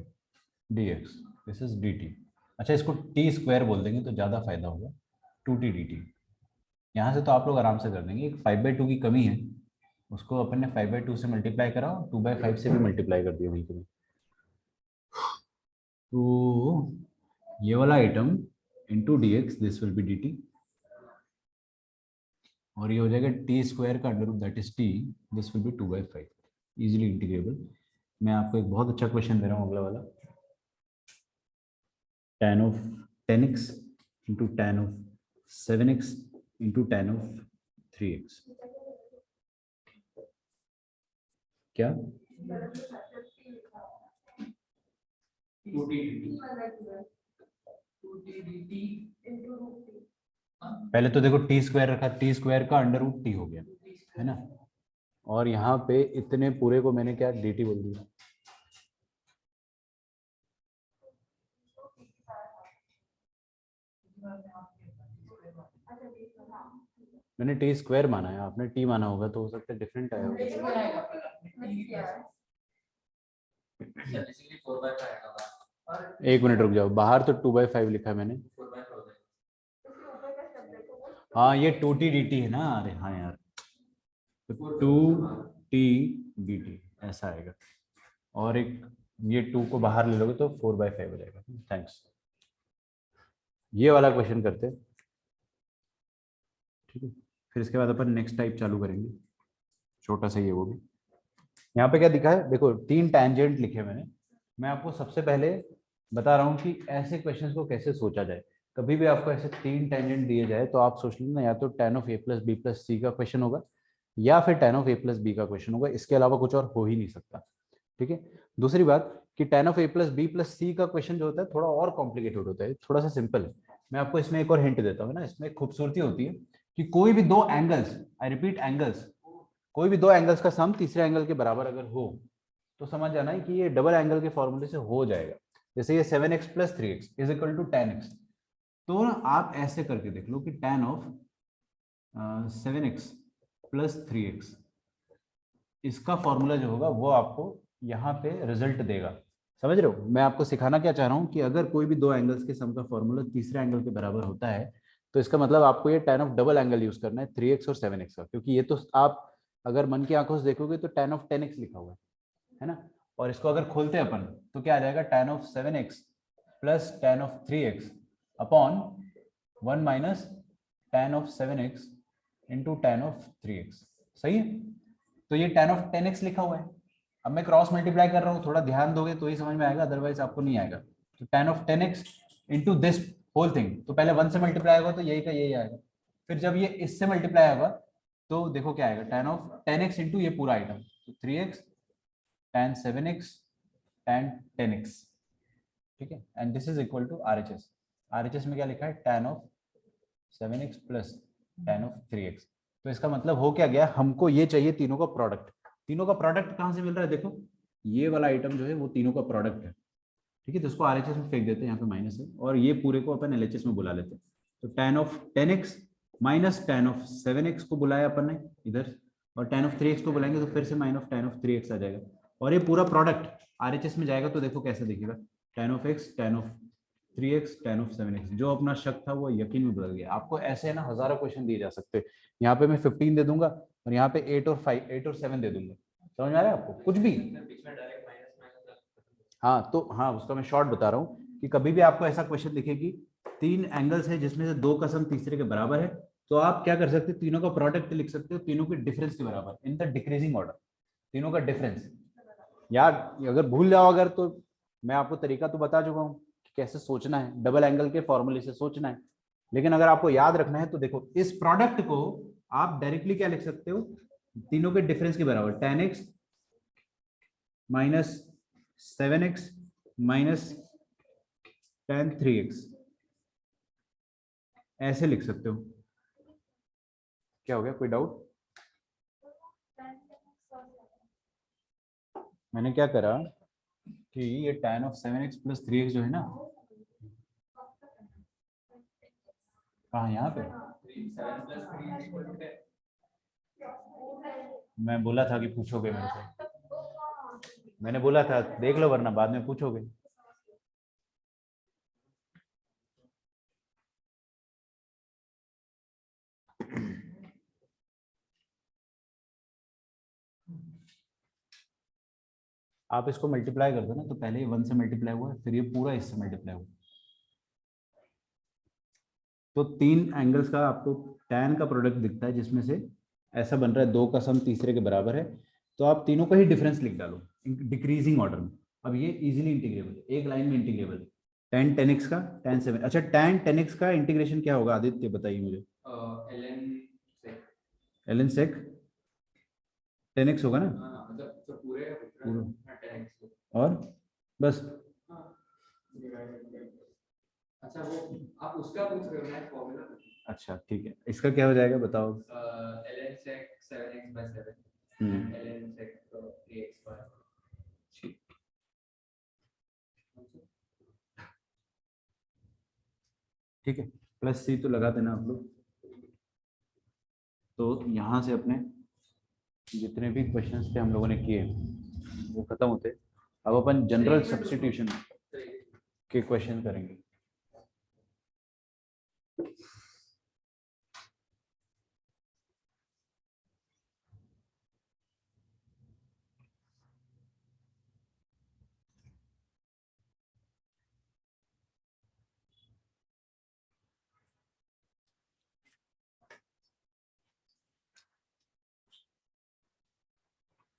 dx, this is dt। अच्छा इसको t² बोल देंगे तो ज़्यादा फायदा होगा, 2t dt। यहाँ से तो आप लोग आराम से कर देंगे, एक 5/2 की कमी है, उसको अपन ने 5/2 से मल्टीप्लाई करा, 2/5 से भी मल्टीप्लाई कर दिया वहीं पे। तो ये वाला item into dx, this will be dt, और ये हो जाएगा t² का under root that is t, this will be 2/5, easily integrable. मैं आपको एक बहुत अच्छा क्वेश्चन दे रहा हूँ अगला वाला। tan of 10x into tan of 7x into tan of 3x. क्या 2t पहले तो देखो टी स्क्वायर रखा, टी स्क्वायर का अंडर रूट टी हो गया, है ना, और यहाँ पे इतने पूरे को मैंने क्या डी टी बोल दिया। मैंने टी स्क्वायर माना है, आपने टी माना होगा तो हो सकता है डिफरेंट आया होगा। बेसिकली 4/5 आएगा। एक मिनट रुक जाओ, बाहर तो 2/5 लिखा है मैंने। 4/5 हो जाएगा। हाँ ये 2t dt है ना, अरे हाँ यार, तो 2t dt ऐसा आएगा, और एक ये 2 को बाहर ले लोगे तो 4/5 हो जाएगा। थैंक्स। ये वाला क्वेश्चन करते हैं, ठीक है, फिर इसके बाद अपन नेक्स्ट टाइप चालू करेंगे, छोटा सा ही है वो भी। यहाँ पे क्या दिखा है, देखो 3 टैंजेंट लिखे मैंने। मैं आपको सबसे पहले बता रहा हूँ कि ऐसे क्वेश्चंस को कैसे सोचा जाए। कभी भी आपको ऐसे 3 टैंजेंट दिए जाए तो आप सोच लेना, या तो tan of a plus b plus c का क्वेश्चन होगा, या फिर tan of a plus b का क्वेश्चन होगा, इसके अलावा कुछ और हो ही नहीं सकता, ठीक है। दूसरी बात कि tan of a plus b plus c का क्वेश्चन जो होता है थोड़ा और कॉम्प्लिकेटेड होता है, थोड़ा सा सिंपल है। मैं आपको इसमें एक और हिंट देता हूँ ना, इसमें एक खूबसूरती होती है कि कोई भी दो एंगल्स, आई रिपीट एंगल्स, कोई भी दो एंगल्स का सम तीसरे एंगल के बराबर अगर हो तो समझ जाना है कि ये डबल एंगल के फॉर्मूले से हो जाएगा। जैसे ये 7x plus 3x is equal to 10x, तो ना आप ऐसे करके देख लो कि tan of 7x plus 3x, इसका फॉर्मूला जो होगा वो आपको यहाँ पे रिजल्ट देगा। समझ रहे हो, मैं आपको सिखाना क्या चाह रहा हूँ कि अगर कोई भी दो एंगल्स के सम का फॉर्मूला तीसरे एंगल के बराबर होता है तो इसका मतलब आपको ये tan of double angle use करना है 3x और 7x का, क्योंकि ये तो आप अगर मन की आंखों से देखोगे तो tan ऑफ 10x लिखा हुआ है ना, और इसको अगर खोलते हैं अपन तो क्या आ जाएगा, tan of 7x plus tan of 3x upon 1 minus tan of 7x into tan of 3x। सही है, तो ये tan ऑफ 10x लिखा हुआ है। अब मैं क्रॉस मल्टीप्लाई कर रहा हूँ, थोड़ा ध्यान दोगे तो ही समझ में आएगा, अदरवाइज आपको नहीं आएगा। तो tan of 10x into this whole thing, तो पहले 1 से मल्टीप्लाई होगा तो यही का यही आएगा, फिर जब ये इससे मल्टीप्लाई होगा तो देखो क्या आएगा, tan ऑफ 10x इंटू ये पूरा आइटम, तो 3x tan 7x tan 10x, ठीक है, and this is equal to RHS। RHS में क्या लिखा है, tan of 7x plus tan of 3x। तो इसका मतलब हो क्या गया, हमको ये चाहिए तीनों का प्रोडक्ट। तीनों का प्रोडक्ट कहाँ से मिल रहा है, देखो ये वाला आइटम जो है वो तीनों का प्रोडक्ट है, ठीक है, तो इसको RHS में फेंक देते हैं, यहाँ पे माइनस है, और ये पूरे को अपन LHS में बुला लेते हैं। तो tan of 10x minus tan of 7x को बुलाया अपन ने इधर, और tan ऑफ 3x को बुलाएंगे तो फिर से माइनस tan ऑफ 3x आ जाएगा, और ये पूरा प्रोडक्ट RHS में जाएगा तो देखो कैसे दिखेगा, tan of x tan of 3x tan of 7x। जो अपना शक था वो यकीन में बदल गया। आपको ऐसे है ना हजारों क्वेश्चन दिए जा सकते हैं, यहाँ पे मैं 15 दे दूंगा और यहाँ पे 8 और 7 दे दूंगा। समझ में आ रहा है आपको कुछ भी? हाँ तो हाँ, उसका मैं शॉर्ट बता रहा हूँ कि कभी भी आपको ऐसा क्वेश्चन दिखे कि 3 एंगल्स है जिसमें से 2 का सम तीसरे के बराबर है, तो आप क्या कर सकते हो, तीनों का प्रोडक्ट लिख सकते हो तीनों के डिफरेंस के बराबर इन द डिक्रीजिंग ऑर्डर, तीनों का डिफरेंस। यार अगर भूल जाओ अगर, तो मैं आपको तरीका तो बता चुका हूँ कि कैसे सोचना है, डबल एंगल के फॉर्मूले से सोचना है, लेकिन अगर आपको याद रखना है तो देखो इस प्रोडक्ट को आप डायरेक्टली क्या लिख सकते हो, तीनों के डिफरेंस के बराबर, tan x minus 7x minus tan 3x, ऐसे लिख सकते हो। क्या हो गया, कोई डाउट? मैंने क्या करा कि ये tan of 7x plus 3x जो है ना, कहाँ, यहाँ पे मैं बोला था कि पूछोगे मेरे से, मैंने बोला था देख लो वरना बाद में पूछोगे। आप इसको मल्टीप्लाई कर दो ना, तो पहले ये 1 से मल्टीप्लाई हुआ फिर ये पूरा इससे मल्टीप्लाई हुआ, तो 3 एंगल्स का आपको tan का प्रोडक्ट दिखता है जिसमें से ऐसा बन रहा है 2 का सम तीसरे के बराबर है, तो आप तीनों का ही डिफरेंस लिख डालो डिक्रीजिंग ऑर्डर में। अब ये इजीली इंटीग्रेबल, एक लाइन में इंटीग्रेबल है, tan 10x का tan 7, अच्छा tan 10x का इंटीग्रेशन क्या होगा आदित्य बताइए मुझे। ln sec 10x होगा ना, मतलब तो पूरे पूरा 10x और बस। अच्छा वो आप उसका पूछ रहे हो ना फॉर्मूला। अच्छा ठीक है, इसका क्या हो जाएगा बताओ। ln sec 7x/7 ln sec 3x/। ठीक है, प्लस सी तो लगा देना आप लोग। तो यहाँ से अपने जितने भी क्वेश्चंस थे हम लोगों ने किए वो खत्म होते। अब अपन जनरल सब्स्टिट्यूशन के क्वेश्चन करेंगे।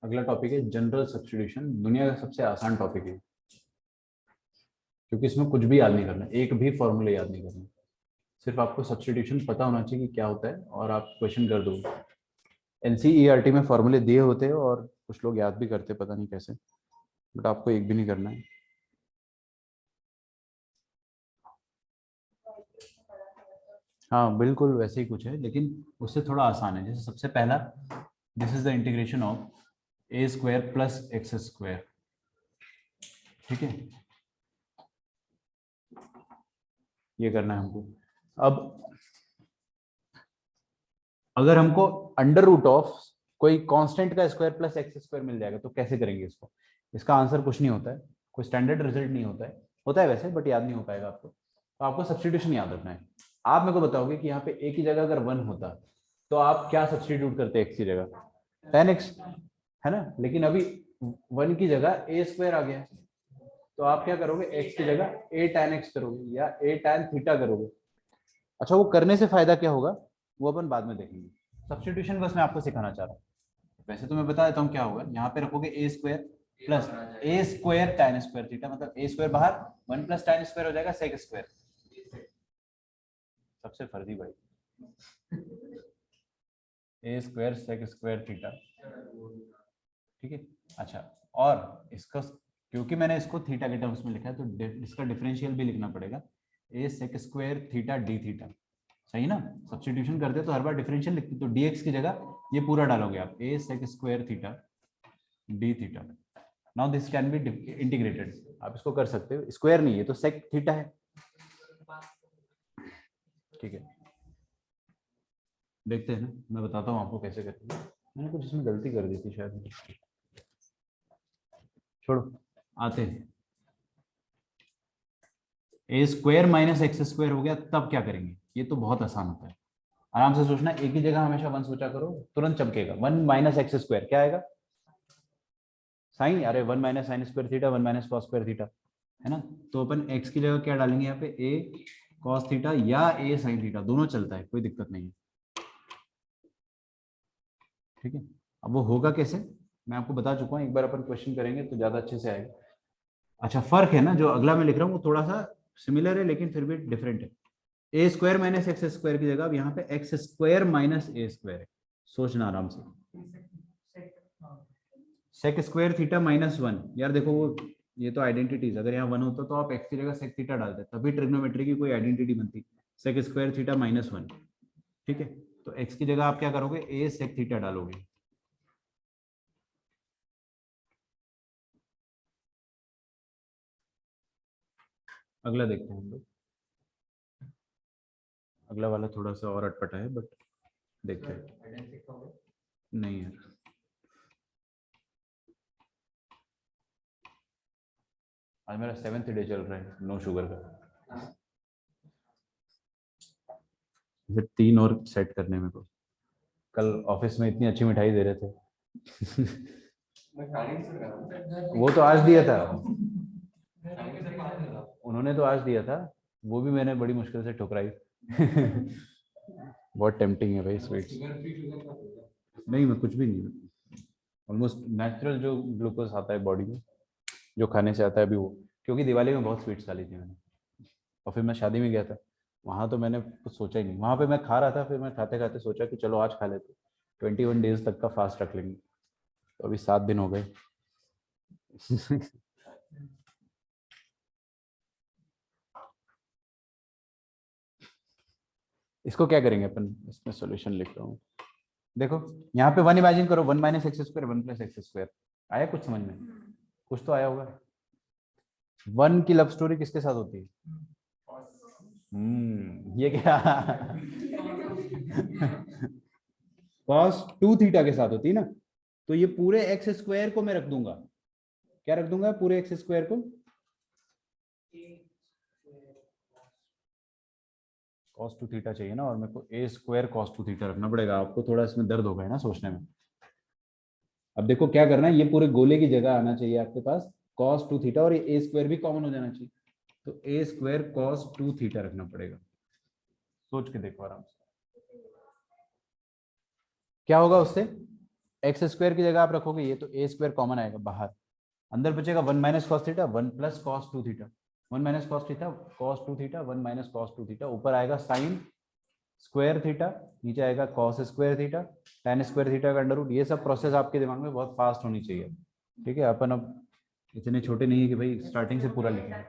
अगला टॉपिक है जनरल सब्स्टिट्यूशन। दुनिया का सबसे आसान टॉपिक है क्योंकि इसमें कुछ भी याद नहीं करना, एक भी फॉर्मूले याद नहीं करना, सिर्फ आपको सब्स्टिट्यूशन पता होना चाहिए कि क्या होता है और आप क्वेश्चन कर दो। एनसीईआरटी में फॉर्मूले दिए होते हैं और कुछ लोग याद भी करते, पता नहीं कैसे, बट आपको एक भी नहीं करना है। हाँ बिल्कुल वैसे ही कुछ है, लेकिन उससे थोड़ा आसान है। जैसे सबसे पहला, this is the integration of a square plus x square, ठीक है, ये करना है हमको। अब अगर हमको अंडर रूट ऑफ कोई कांस्टेंट का स्क्वायर प्लस एक्स स्क्वायर मिल जाएगा तो कैसे करेंगे इसको। इसका आंसर कुछ नहीं होता है, कोई स्टैंडर्ड रिजल्ट नहीं होता है, होता है वैसे बट याद नहीं हो पाएगा आपको। तो आपको सब्स्टिट्यूशन याद रखना है। आप मेरे को बताओगे कि यहाँ पे ए की जगह अगर 1 होता तो आप क्या सब्स्टिट्यूट करते एक्स की जगह, tan x, है ना। लेकिन अभी 1 की जगह a स्क्वायर आ गया है, तो आप क्या करोगे, x की जगह a tan x करोगे या a tan थीटा करोगे। अच्छा वो करने से फायदा क्या होगा वो अपन बाद में देखेंगे, सब्स्टिट्यूशन बस मैं आपको सिखाना चाह रहा हूँ। वैसे तो मैं बता देता हूँ क्या होगा। यहाँ पे रखोगे a square plus a square tan square theta, मतलब a स्क्वायर बाहर 1 प्लस tan स्क्वायर हो जाएगा sec स्क्वायर। सबसे फर्जी भाई, a square sec square theta, ठीक है। अच्छा और इसका, क्योंकि मैंने इसको थीटा के टर्म्स में लिखा है तो इसका डिफरेंशियल भी लिखना पड़ेगा, a sec square theta d theta, सही ना। सब्स्टिट्यूशन करते तो हर बार डिफरेंशियल लिखते, तो dx की जगह ये पूरा डालोगे आप, a sec square theta d theta. Now this can be integrated, आप इसको कर सकते हो, स्क्वायर नहीं है तो sec थीटा है, ठीक है। देखते हैं ना, मैं बताता हूँ आपको कैसे करते हैं। मैंने कुछ इसमें गलती कर दी थी शायद, छोड़ो आते हैं। ए स्क्वायर माइनस एक्स स्क्वायर हो गया, तब क्या करेंगे, ये तो बहुत आसान होता है, आराम से सोचना। एक ही जगह हमेशा 1 सोचा करो, तुरंत चमकेगा। 1 माइनस एक्स स्क्वायर क्या आएगा, साइन, अरे 1 minus sine square theta 1 minus cos square theta, है ना। तो अपन x की जगह क्या डालेंगे यहाँ पे, a कॉस थीटा या a साइन थीटा, दोनों चलता है, कोई दिक्कत नहीं है, ठीक है। अब वो होगा कैसे मैं आपको बता चुका हूँ, एक बार अपन क्वेश्चन करेंगे तो ज्यादा अच्छे से आएगा। अच्छा फर्क है ना, जो अगला मैं लिख रहा हूँ वो थोड़ा सा सिमिलर है लेकिन फिर भी डिफरेंट है। ए स्क्वायर माइनस एक्स स्क्वायर की जगह अब यहाँ पे x square minus a square है, सोचना आराम से। सेक स्क्वायर थीटा माइनस 1, यार देखो वो ये तो आइडेंटिटीज, अगर यहाँ 1 होता तो आप एक्स की जगह सेक थीटा डालते, तभी ट्रिग्नोमेट्री की कोई आइडेंटिटी बनती। सेक स्क्वायर थीटा माइनस 1, ठीक है। तो एक्स की जगह आप क्या करोगे, ए सेक थीटा डालोगे। अगला देखते हैं हम लोग, अगला वाला थोड़ा सा और अटपटा है बट देखते हैं। नहीं यार, आज मेरा 7th डे चल रहा है नो शुगर का, फिर 3 और सेट करने में को। कल ऑफिस में इतनी अच्छी मिठाई दे रहे थे वो तो आज दिया था, उन्होंने तो आज दिया था, वो भी मैंने बड़ी मुश्किल से ठुकराई बहुत टेम्पटिंग है भाई स्वीट्स। नहीं मैं कुछ भी नहीं, ऑलमोस्ट नेचुरल जो ग्लूकोज आता है बॉडी में, जो खाने से आता है अभी वो, क्योंकि दिवाली में बहुत स्वीट्स खा ली थी मैंने। और फिर मैं शादी में गया था, वहाँ तो मैंने कुछ सोचा ही नहीं, वहाँ पे मैं खा रहा था, फिर मैं खाते खाते सोचा कि चलो आज खा लेते, 21 डेज तक का फास्ट रख लेंगे। तो अभी 7 दिन हो गए। इसको क्या करेंगे अपन, इसमें सॉल्यूशन लिख रहा हूँ। देखो यहाँ पे 1 इमेजिन करो, 1 minus x square 1 plus x square. आया कुछ समझ में? कुछ तो आया होगा। 1 की लव स्टोरी किसके साथ होती है? ये क्या? cos 2 थीटा के साथ होती है ना। तो ये पूरे एक्स स्क्वायर को मैं रख दूंगा, क्या रख दूंगा पूरे एक्स स्क्वायर को? cos 2 थीटा चाहिए ना, और मेरे को a स्क्वायर cos 2 थीटा रखना पड़ेगा। आपको थोड़ा इसमें दर्द होगा ना सोचने में। अब देखो क्या करना है, ये पूरे गोले की जगह आना चाहिए आपके पास cos 2 थीटा, और ये a स्क्वायर भी कॉमन हो जाना चाहिए। तो a स्क्वायर cos 2 थीटा रखना पड़ेगा। सोच के देखो आराम से क्या होगा उससे। एक्स स्क्वायर की जगह आप रखोगे ये, तो a स्क्वायर कॉमन आएगा बाहर, अंदर बचेगा 1 minus cos theta 1 plus cos 2 theta. 1 minus cos theta cos 2 theta 1 minus cos 2 theta, ऊपर आएगा साइन स्क्वायर थीटा, नीचे आएगा cos square theta, tan square theta का अंडर रूट। ये सब प्रोसेस आपके दिमाग में बहुत फास्ट होनी चाहिए। ठीक है, अपन अब इतने छोटे नहीं है कि भाई स्टार्टिंग से पूरा लिखें।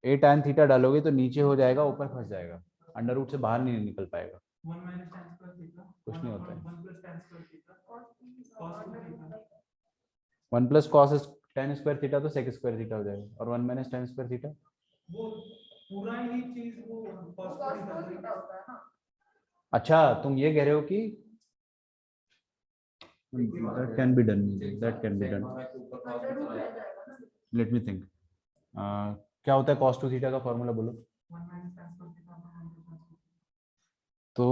ए tan थीटा डालोगे तो नीचे हो जाएगा, ऊपर फंस जाएगा, अंडर रूट से बाहर नहीं निकल पाएगा। 1 minus tan square theta, कुछ नहीं होता है। 1 plus tan square theta, cos 2 theta, 1 plus cos tan square theta तो sec स्क्वायर थीटा हो जाएगा, और 1 माइनस tan स्क्वायर थीटा वो पूरा ही चीज वो cos 2 theta होता है ना। अच्छा तुम ये कह रहे हो कि that can be done, that can be done, let me think। क्या होता है cos 2 थीटा का फॉर्मूला बोलो। 1 minus tan square theta upon 1 plus tan square। तो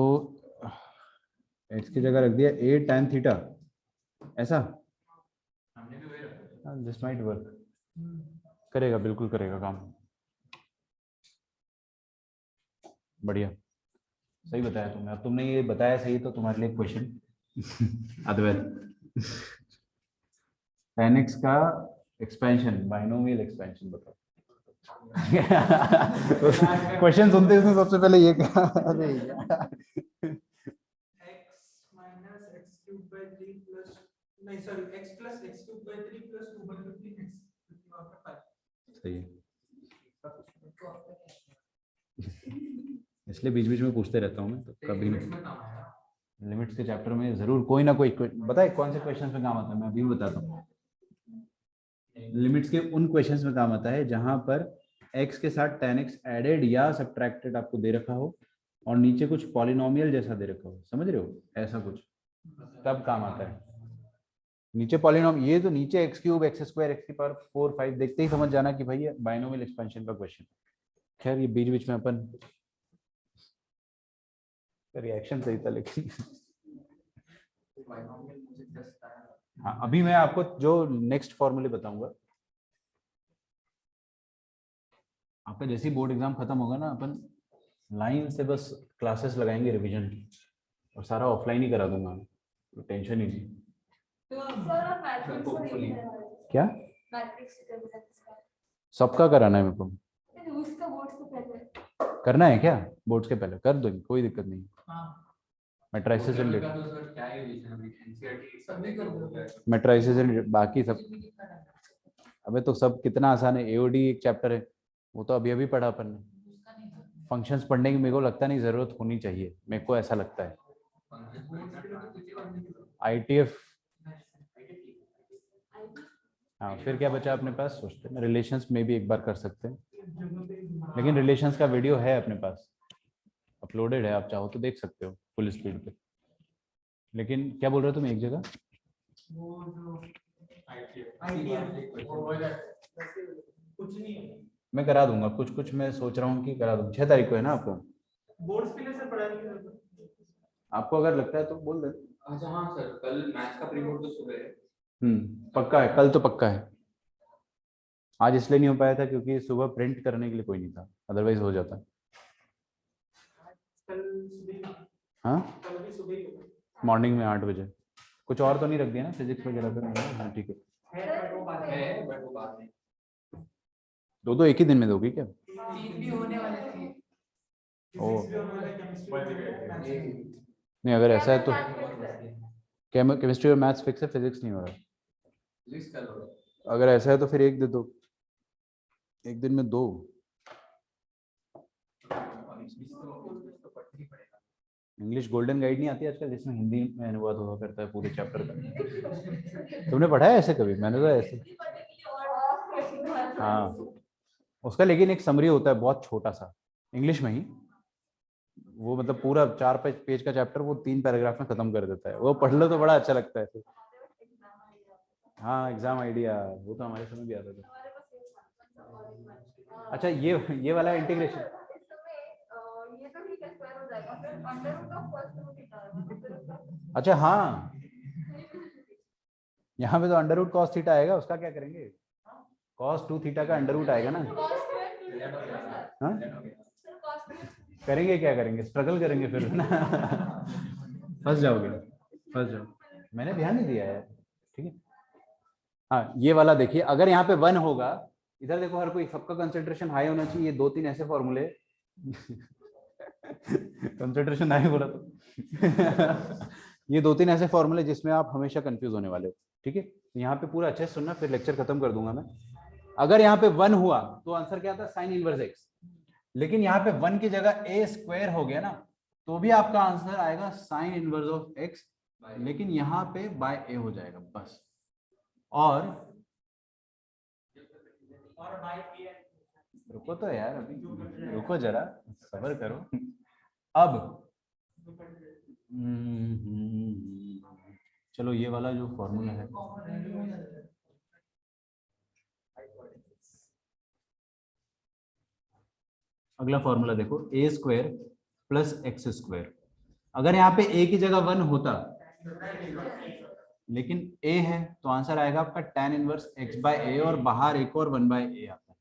x की जगह रख दिया a tan थीटा, ऐसा हमने भी वही रखा। दिस माइट वर्क, करेगा बिल्कुल करेगा काम। बढ़िया, सही बताया तुमने। अब तुमने ये बताया सही तो तुम्हारे लिए क्वेश्चन अद्वैत tan x का एक्सपेंशन, बाइनोमियल एक्सपेंशन बताओ। क्वेश्चन सुनते उसने सबसे पहले ये कहा, अरे यार x minus x cube by 3 plus नहीं sorry x plus x cube by 3 plus 2 by 15x 5। सही है, इसलिए बीच बीच में पूछते रहता हूँ मैं, तो कभी लिमिट्स में काम आएगा। लिमिट्स के चैप्टर में जरूर कोई ना कोई बताए कौन से क्वेश्चन में काम आता है, मैं अभी भी बताता हूँ। लिमिट्स के उन क्वेश्चंस में काम आता है जहां पर x के साथ tan x एडेड या सब्ट्रैक्टेड आपको दे रखा हो, और नीचे कुछ पॉलिनोमियल जैसा दे रखा हो, समझ रहे हो, ऐसा कुछ, तब काम आता है। नीचे पॉलिनोम, ये तो नीचे x cube x square x की पावर 4 5 देखते ही समझ जाना कि भाई ये बाइनोमियल एक्सपेंशन का क्वेश्चन। खैर ये बीच बीच में अपन, रिएक्शन सही था लेकिन हाँ अभी मैं आपको जो नेक्स्ट फॉर्मूले बताऊंगा, आपका जैसे ही बोर्ड एग्जाम खत्म होगा ना, अपन लाइन से बस क्लासेस लगाएंगे रिवीजन की, और सारा ऑफलाइन ही करा दूंगा, तो टेंशन ही नहीं। सर आप मैट्रिक्स को नहीं करवा रहे। क्या मैट्रिक्स का सबका कराना है मेरे को? उसका बोर्ड से पहले करना है क्या? बोर्ड्स के पहले कर दो, कोई दिक्कत नहीं। हां मैट्रिसेस एंड का तो सर क्या है रीजन, अभी एनसीईआरटी सभी कर दो। मैट्रिसेस एंड बाकी सब, अबे तो सब कितना आसान है। एओडी एक चैप्टर है, वो तो अभी अभी पढ़ा अपन ने। फंक्शंस पढ़ने की मेरे को लगता नहीं जरूरत होनी चाहिए, मेरे को ऐसा लगता है। आईटीएफ, हाँ फिर क्या बचा अपने पास, सोचते हैं रिलेशंस में भी एक बार कर सकते हैं, लेकिन रिलेशंस का वीडियो है अपने पास, अपलोडेड है, आप चाहो तो देख सकते हो फुल स्पीड पे। लेकिन क्या बोल रहे हो तुम एक जगह? वो जो कुछ नहीं है, मैं करा दूंगा कुछ कुछ, मैं सोच रहा हूँ कि करा दूंगा। 6 तारीख को है ना आपको? बोर्ड्स के लिए सर पढ़ाने की जरूरत है। आपको अगर लगता है तो बोल दे। अच्छा हाँ सर, कल मैथ्स का प्री बोर्ड तो सुबह है। पक्का है, कल तो पक्का है। आज इसलिए नहीं हो पाया था क्योंकि सुबह प्रिंट करने के लिए कोई नहीं था, अदरवाइज हो जाता। कल सुबह, हाँ कल भी सुबह ही होगा। मॉर्निंग में 8 बजे। कुछ और तो नहीं रख दिया ना फिजिक्स वगैरह पे? हाँ ठीक है। है बट वो बाद में है बट वो बाद में। दो एक ही दिन में दोगी क्या? 3 भी हो नहीं अगर ऐसा है तो Math केमिस्ट्री और मैथ्स फिक्स है, फिजिक्स नहीं हो रहा। फिजिक्स कर लो। अगर ऐसा है तो फिर एक दे दो, एक दिन में 2। तो पढ़ना ही पड़ेगा। इंग्लिश गोल्डन गाइड नहीं आती आजकल, जिसमें हिंदी में अनुवाद हुआ करता है पूरे चैप्टर का। तुमने पढ़ा है ऐसे कभी? मैंने तो ऐसे, हाँ उसका लेकिन एक समरी होता है बहुत छोटा सा, इंग्लिश में ही। वो मतलब पूरा 4 पेज का चैप्टर वो 3 पैराग्राफ में खत्म कर देता है। वो पढ़ लो तो बड़ा अच्छा लगता है फिर। हाँ एग्जाम आइडिया, वो तो हमारे समय भी आता था। अच्छा ये वाला इंटीग्रेशन, ये तो ठीक है, स्क्वायर हो जाएगा, फिर under root of first root theta है। अच्छा हाँ यहाँ पे तो अंडर रूट कॉस थीटा आएगा, उसका क्या करेंगे? कॉस 2 थीटा का अंडर रूट आएगा ना। हाँ करेंगे, क्या करेंगे? स्ट्रगल करेंगे फिर ना। फंस जाओगे, फंस जाओ। मैंने ध्यान नहीं दिया है, ठीक है। हाँ ये वाला देखिए, अगर यहाँ पे 1 होगा, इधर देखो हर कोई, सबका कंसंट्रेशन हाई होना चाहिए। 2-3 ऐसे फॉर्मूले कंसंट्रेशन हाई बोला तो ये 2-3 ऐसे फॉर्मूले जिसमें आप हमेशा कंफ्यूज होने वाले हो, ठीक है। यहाँ पे पूरा अच्छे से सुनना, फिर लेक्चर खत्म कर दूंगा मैं। अगर यहाँ पे 1 हुआ तो आंसर क्या था? Sine inverse x। लेकिन यहाँ पे 1 की जगह a स्क्वायर हो गया ना, तो भी आपका आंसर आएगा साइन इनवर्स ऑफ x, लेकिन यहाँ पे बाय a हो जाएगा बस। और रुको तो यार, अभी रुको जरा, सब्र करो। अब चलो ये वाला जो फॉर्मूला है, अगला फॉर्मूला देखो, a square plus x square. अगर यहाँ पे a की जगह 1 होता, लेकिन a है, तो आंसर आएगा आपका tan inverse x by a, और बाहर एक और 1 बाय a आता है।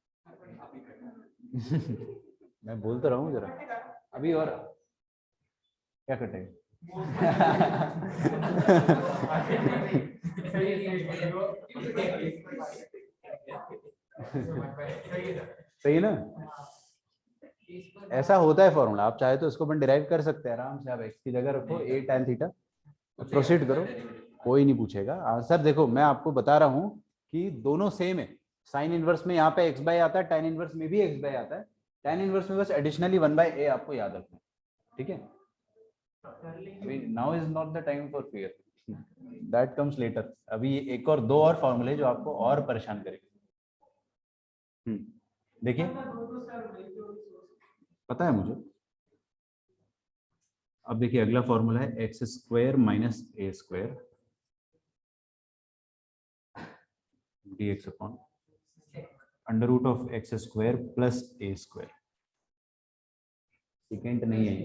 मैं बोल तो रहा हूँ जरा अभी, और क्या कटेगा? सही है ना? ऐसा होता है फॉर्मूला। आप चाहे तो इसको अपन डिराइव कर सकते हैं आराम से। आप x की जगह रखो a tan थीटा, प्रोसीड करो, कोई नहीं पूछेगा। आंसर देखो मैं आपको बता रहा हूँ कि दोनों सेम है। साइन इनवर्स में यहाँ पे x बाय आता है, tan इनवर्स में भी x बाय आता है। tan इनवर्स में बस एडिशनली 1 बाय a आपको याद रखना है, ठीक है। अभी now is not the time for fear, that comes later. अभी एक और 2 और फॉर्मूले जो आपको और परेशान करेंगे। देखिए पता है मुझे। अब देखिए अगला फॉर्मूला है x square minus a square dx upon under root of x square plus a square. Second नहीं है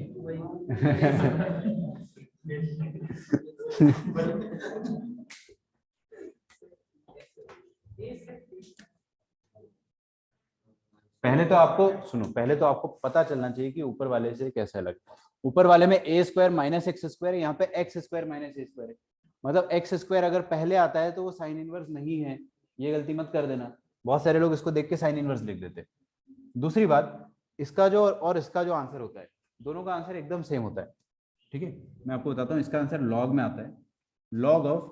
पहले तो आपको सुनो, पहले तो आपको पता चलना चाहिए कि ऊपर वाले से कैसा अलग। ऊपर वाले में ए स्क्वायर माइनस एक्स स्क्वायर, यहाँ पे x square minus a square है। मतलब एक्स स्क्वायर अगर पहले आता है तो वो साइन इनवर्स नहीं है, ये गलती मत कर देना। बहुत सारे लोग इसको देख के साइन इनवर्स लिख देते। दूसरी बात, इसका जो और इसका जो आंसर होता है, दोनों का आंसर एकदम सेम होता है, ठीक है। मैं आपको बताता हूँ, इसका आंसर लॉग में आता है, लॉग ऑफ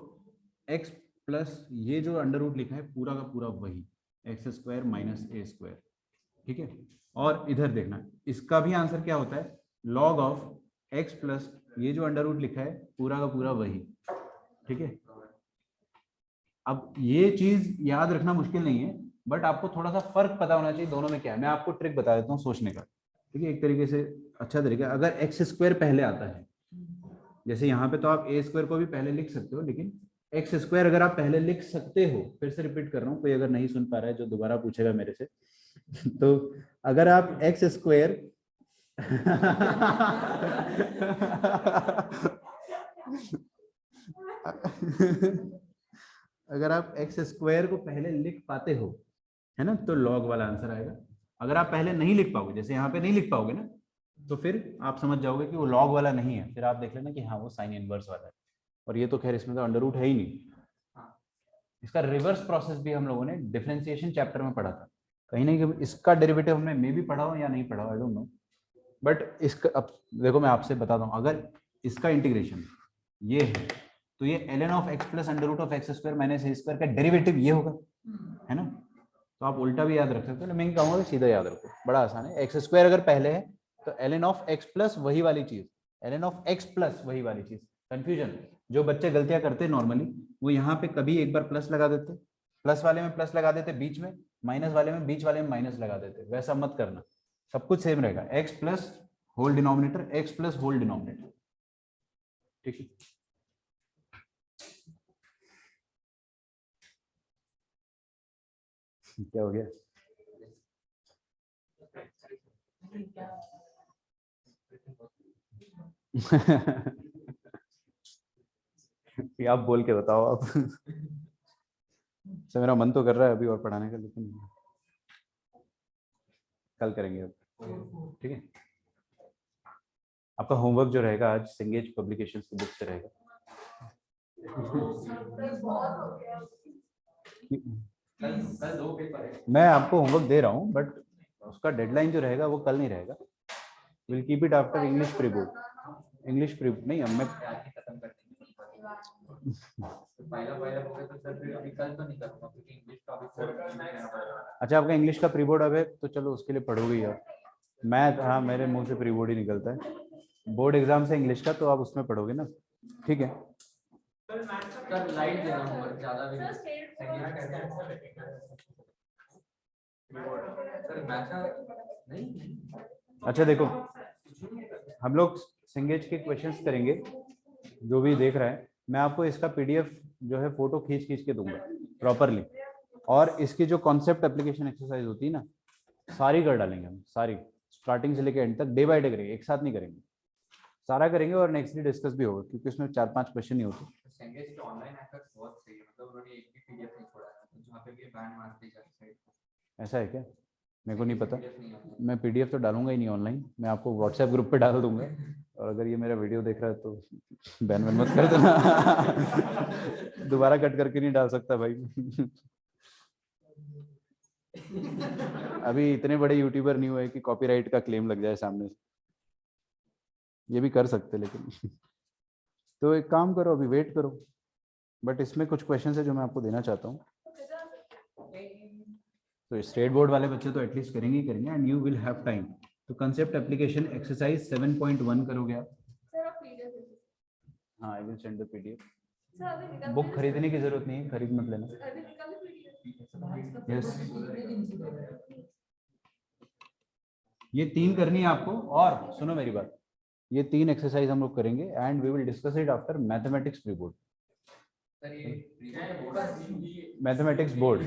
एक्स प्लस ये जो अंडर रूट लिखा है पूरा का पूरा वही x square minus a square, ठीक है। और इधर देखना, इसका भी आंसर क्या होता है, लॉग ऑफ एक्स प्लस ये जो अंडर रूट लिखा है पूरा का पूरा वही, ठीक है। अब ये चीज याद रखना मुश्किल नहीं है, बट आपको थोड़ा सा फर्क पता होना चाहिए दोनों में क्या है। मैं आपको ट्रिक बता देता हूँ सोचने का, ठीक है। एक तरीके से अच्छा तरीका, अगर एक्स स्क्वायर पहले आता है, जैसे यहाँ पे तो आप ए स्क्वायर को भी पहले लिख सकते हो, लेकिन एक्स स्क्वायर अगर आप पहले लिख सकते हो, फिर से रिपीट कर रहा हूँ, कोई अगर नहीं सुन पा रहा है जो दोबारा पूछेगा मेरे से तो अगर आप एक्स स्क्वायर अगर आप एक्स स्क्वायर को पहले लिख पाते हो, है ना, तो लॉग वाला आंसर आएगा। अगर आप पहले नहीं लिख पाओगे, जैसे यहाँ पे नहीं लिख पाओगे ना, तो फिर आप समझ जाओगे कि वो लॉग वाला नहीं है, फिर आप देख लेना कि हाँ वो साइन इनवर्स वाला है। और ये तो खैर इसमें तो अंडर रूट है ही नहीं। इसका रिवर्स प्रोसेस भी हम लोगों ने डिफरेंशिएशन चैप्टर में पढ़ा था, कहीं नहीं, इसका डेरिवेटिव हमने मे भी पढ़ा हो या नहीं पढ़ा हो, आई डोंट नो। बट इसका अब देखो मैं आपसे बताता हूँ, अगर इसका इंटीग्रेशन ये है तो ये ln of x plus under root of x square minus a square का डेरिवेटिव ये होगा, है ना। तो आप उल्टा भी याद रख सकते हो, मैं कहूँगा सीधा याद रखो, बड़ा आसान है। एक्स स्क्वायर अगर पहले है तो ln ऑफ x प्लस वही वाली चीज, ln ऑफ x प्लस वही वाली चीज। कंफ्यूजन जो बच्चे गलतियां करते हैं नॉर्मली, वो यहाँ पे कभी एक बार प्लस लगा देते, प्लस वाले में प्लस लगा देते बीच में, माइनस वाले में बीच वाले में माइनस लगा देते, वैसा मत करना, सब कुछ सेम रहेगा। X plus whole denominator, x plus whole denominator, ठीक है। क्या हो गया? ये आप बोल के बताओ आप। सर मेरा मन तो कर रहा है अभी और पढ़ाने का, लेकिन कल करेंगे अब, ठीक है। आपका होमवर्क जो रहेगा आज सिंगेज पब्लिकेशंस की बुक से रहेगा। कल 2 पेपर है। मैं आपको होमवर्क दे रहा हूँ बट उसका डेडलाइन जो रहेगा वो कल नहीं रहेगा। Will keep it after English pre board. English pre नहीं, अब मैं खत्म कर देंगे। पहला होगा तो सर फिर अभी कल तो नहीं करूंगा क्योंकि इंग्लिश का अभी कोड करना पड़ेगा। अच्छा आपका इंग्लिश का प्री बोर्ड अब है तो चलो उसके लिए पढ़ोगे ही आप। मैं हाँ मेरे मुंह से प्री बोर्ड ही निकलता है, बोर्ड एग्जाम से इंग्लिश का, तो आप उसमें पढ़ोगे ना, ठीक है। सर लाइट देना होमवर्क ज्यादा भी सर मैथ नहीं। अच्छा देखो, हम लोग सिंगेज के क्वेश्चंस करेंगे, जो भी देख रहा है मैं आपको इसका पीडीएफ जो है फोटो खींच खींच के दूंगा प्रॉपरली, और इसकी जो कॉन्सेप्ट एप्लीकेशन एक्सरसाइज होती है ना सारी कर डालेंगे हम, सारी स्टार्टिंग से लेकर एंड तक डे बाय डे करेंगे, एक साथ नहीं करेंगे, सारा करेंगे और नेक्स्ट डे डिस्कस भी होगा क्योंकि इसमें 4-5 क्वेश्चन ही होते। संगेज के ऑनलाइन एफर्ट्स बहुत सही है, मतलब उन्होंने एक भी पीडीएफ नहीं छोड़ा है जहां पे भी बैन मारते हैं। ऐसा है क्या? मेरे को नहीं पता, मैं पीडीएफ तो डालूंगा ही नहीं ऑनलाइन, मैं आपको व्हाट्सएप ग्रुप पे डाल दूंगा, और अगर ये मेरा वीडियो देख रहा है तो बैन वैन मत कर देना। दोबारा कट करके नहीं डाल सकता भाई। अभी इतने बड़े यूट्यूबर नहीं हुए कि कॉपीराइट का क्लेम लग जाए सामने से, ये भी कर सकते लेकिन। तो एक काम करो, अभी वेट करो, बट इसमें कुछ क्वेश्चन है जो मैं आपको देना चाहता हूँ। तो स्टेट बोर्ड वाले बच्चे तो एटलीस्ट करेंगे ही करेंगे, and you will have time. तो कंसेप्ट एप्लीकेशन एक्सरसाइज 7.1 करोगे आप? हाँ I will send the PDF. Book खरीदने की जरूरत नहीं है, खरीद मत लेना। यस ये 3 करनी है आपको, और सुनो मेरी बात, ये 3 एक्सरसाइज हम लोग करेंगे and we will discuss it after mathematics pre board. Mathematics board,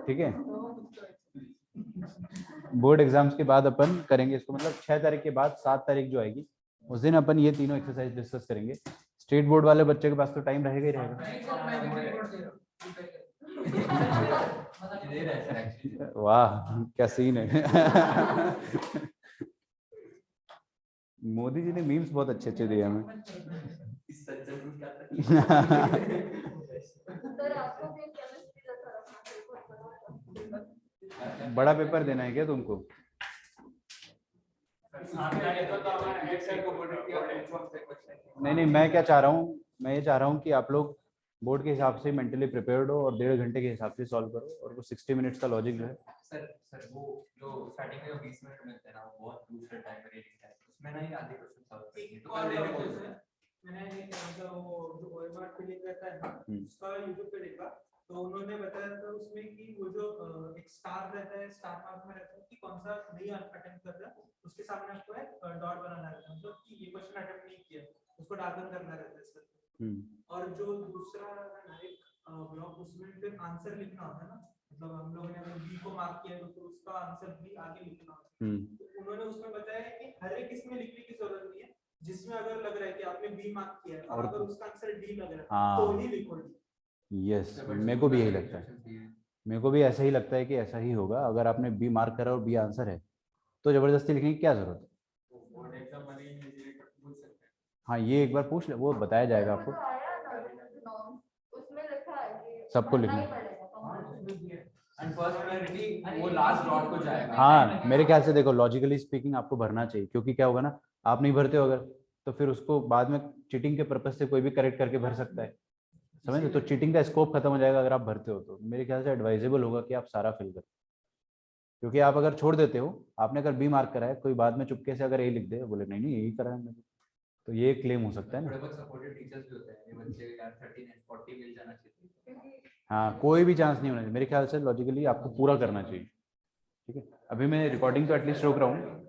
ठीक है, बोर्ड एग्जाम्स के बाद अपन करेंगे इसको, मतलब 6 तारीख के बाद 7 तारीख जो आएगी उस दिन अपन ये तीनों एक्सरसाइज डिस्कस करेंगे। स्टेट बोर्ड वाले बच्चे के पास तो टाइम रहेगा ही रहेगा। वाह क्या सीन है। मोदी जी ने मीम्स बहुत अच्छे अच्छे दिए हमें। बड़ा पेपर देना है क्या तुमको? नहीं मैं क्या चाह रहा हूँ, मैं ये चाह रहा हूँ कि आप लोग बोर्ड के हिसाब से मेंटली प्रिपेयर्ड हो और 1.5 घंटे के हिसाब से सॉल्व करो, और वो 60 मिनट्स का लॉजिक जो है। सर वो जो स्टार्टिंग में 20 मिनट मिलते हैं ना वो बहुत दूसरे टाइम में रीडिंग है, उसमें ना ही आधे क्वेश्चन सॉल्व करेंगे तो कल लेने को मैंने मतलब वो जो ओएमआर फिलिंग करता है ना उसका यूट्यूब पे देखा, तो उन्होंने बताया था उसमें कि वो जो एक स्टार रहता है, स्टार मार्क में रहता है कि कौन सा नहीं अटेम्प्ट कर रहा, उसके सामने आपको एक डॉट बनाना रहता है, मतलब कि ये क्वेश्चन अटेम्प्ट नहीं किया उसको डार्कन करना रहता है सर। और जो दूसरा एक ब्लॉक उसमें फिर आंसर लिखना होता है ना, मतलब हम लोगों ने अगर बी को मार्क किया तो उसका आंसर भी आगे लिखना होता है। तो उन्होंने उसमें बताया कि हर एक इसमें लिखने की जरूरत नहीं है, जिसमें अगर लग रहा है कि आपने बी मार्क किया है और अगर उसका आंसर डी लग रहा है तो ही लिखो। यस मेरे को भी यही लगता है, मेरे को भी ऐसा ही लगता है कि ऐसा ही होगा। अगर आपने बी मार्क करा और बी आंसर है तो जबरदस्ती लिखने की क्या जरूरत है। हाँ ये एक बार पूछ ले, वो बताया जाएगा आपको, सबको लिखना है। एंड फर्स्ट प्रायोरिटी वो लास्ट डॉट को जाएगा। हाँ मेरे ख्याल से देखो लॉजिकली स्पीकिंग आपको भरना चाहिए, क्योंकि क्या होगा ना, आप नहीं भरते हो अगर, तो फिर उसको बाद में चीटिंग के पर्पज से कोई भी करेक्ट करके भर सकता है, समझ लो, तो चीटिंग का स्कोप खत्म हो जाएगा अगर आप भरते हो। तो मेरे ख्याल से एडवाइजेबल होगा कि आप सारा फिल करें, क्योंकि आप अगर छोड़ देते हो, आपने अगर बी मार्क करा है, कोई बाद में चुपके से अगर ए लिख दे, बोले नहीं नहीं यही करा है मैंने, तो ये क्लेम हो सकता है ना। थोड़े बहुत सपोर्टिव टीचर्स भी होते हैं, ये बच्चे को यार 30 एंड 40 मिल जाना चाहिए। हाँ कोई भी चांस नहीं होना चाहिए, मेरे ख्याल से लॉजिकली आपको पूरा करना चाहिए। ठीक है, अभी मैं रिकॉर्डिंग तो एटलीस्ट रोक रहा हूँ,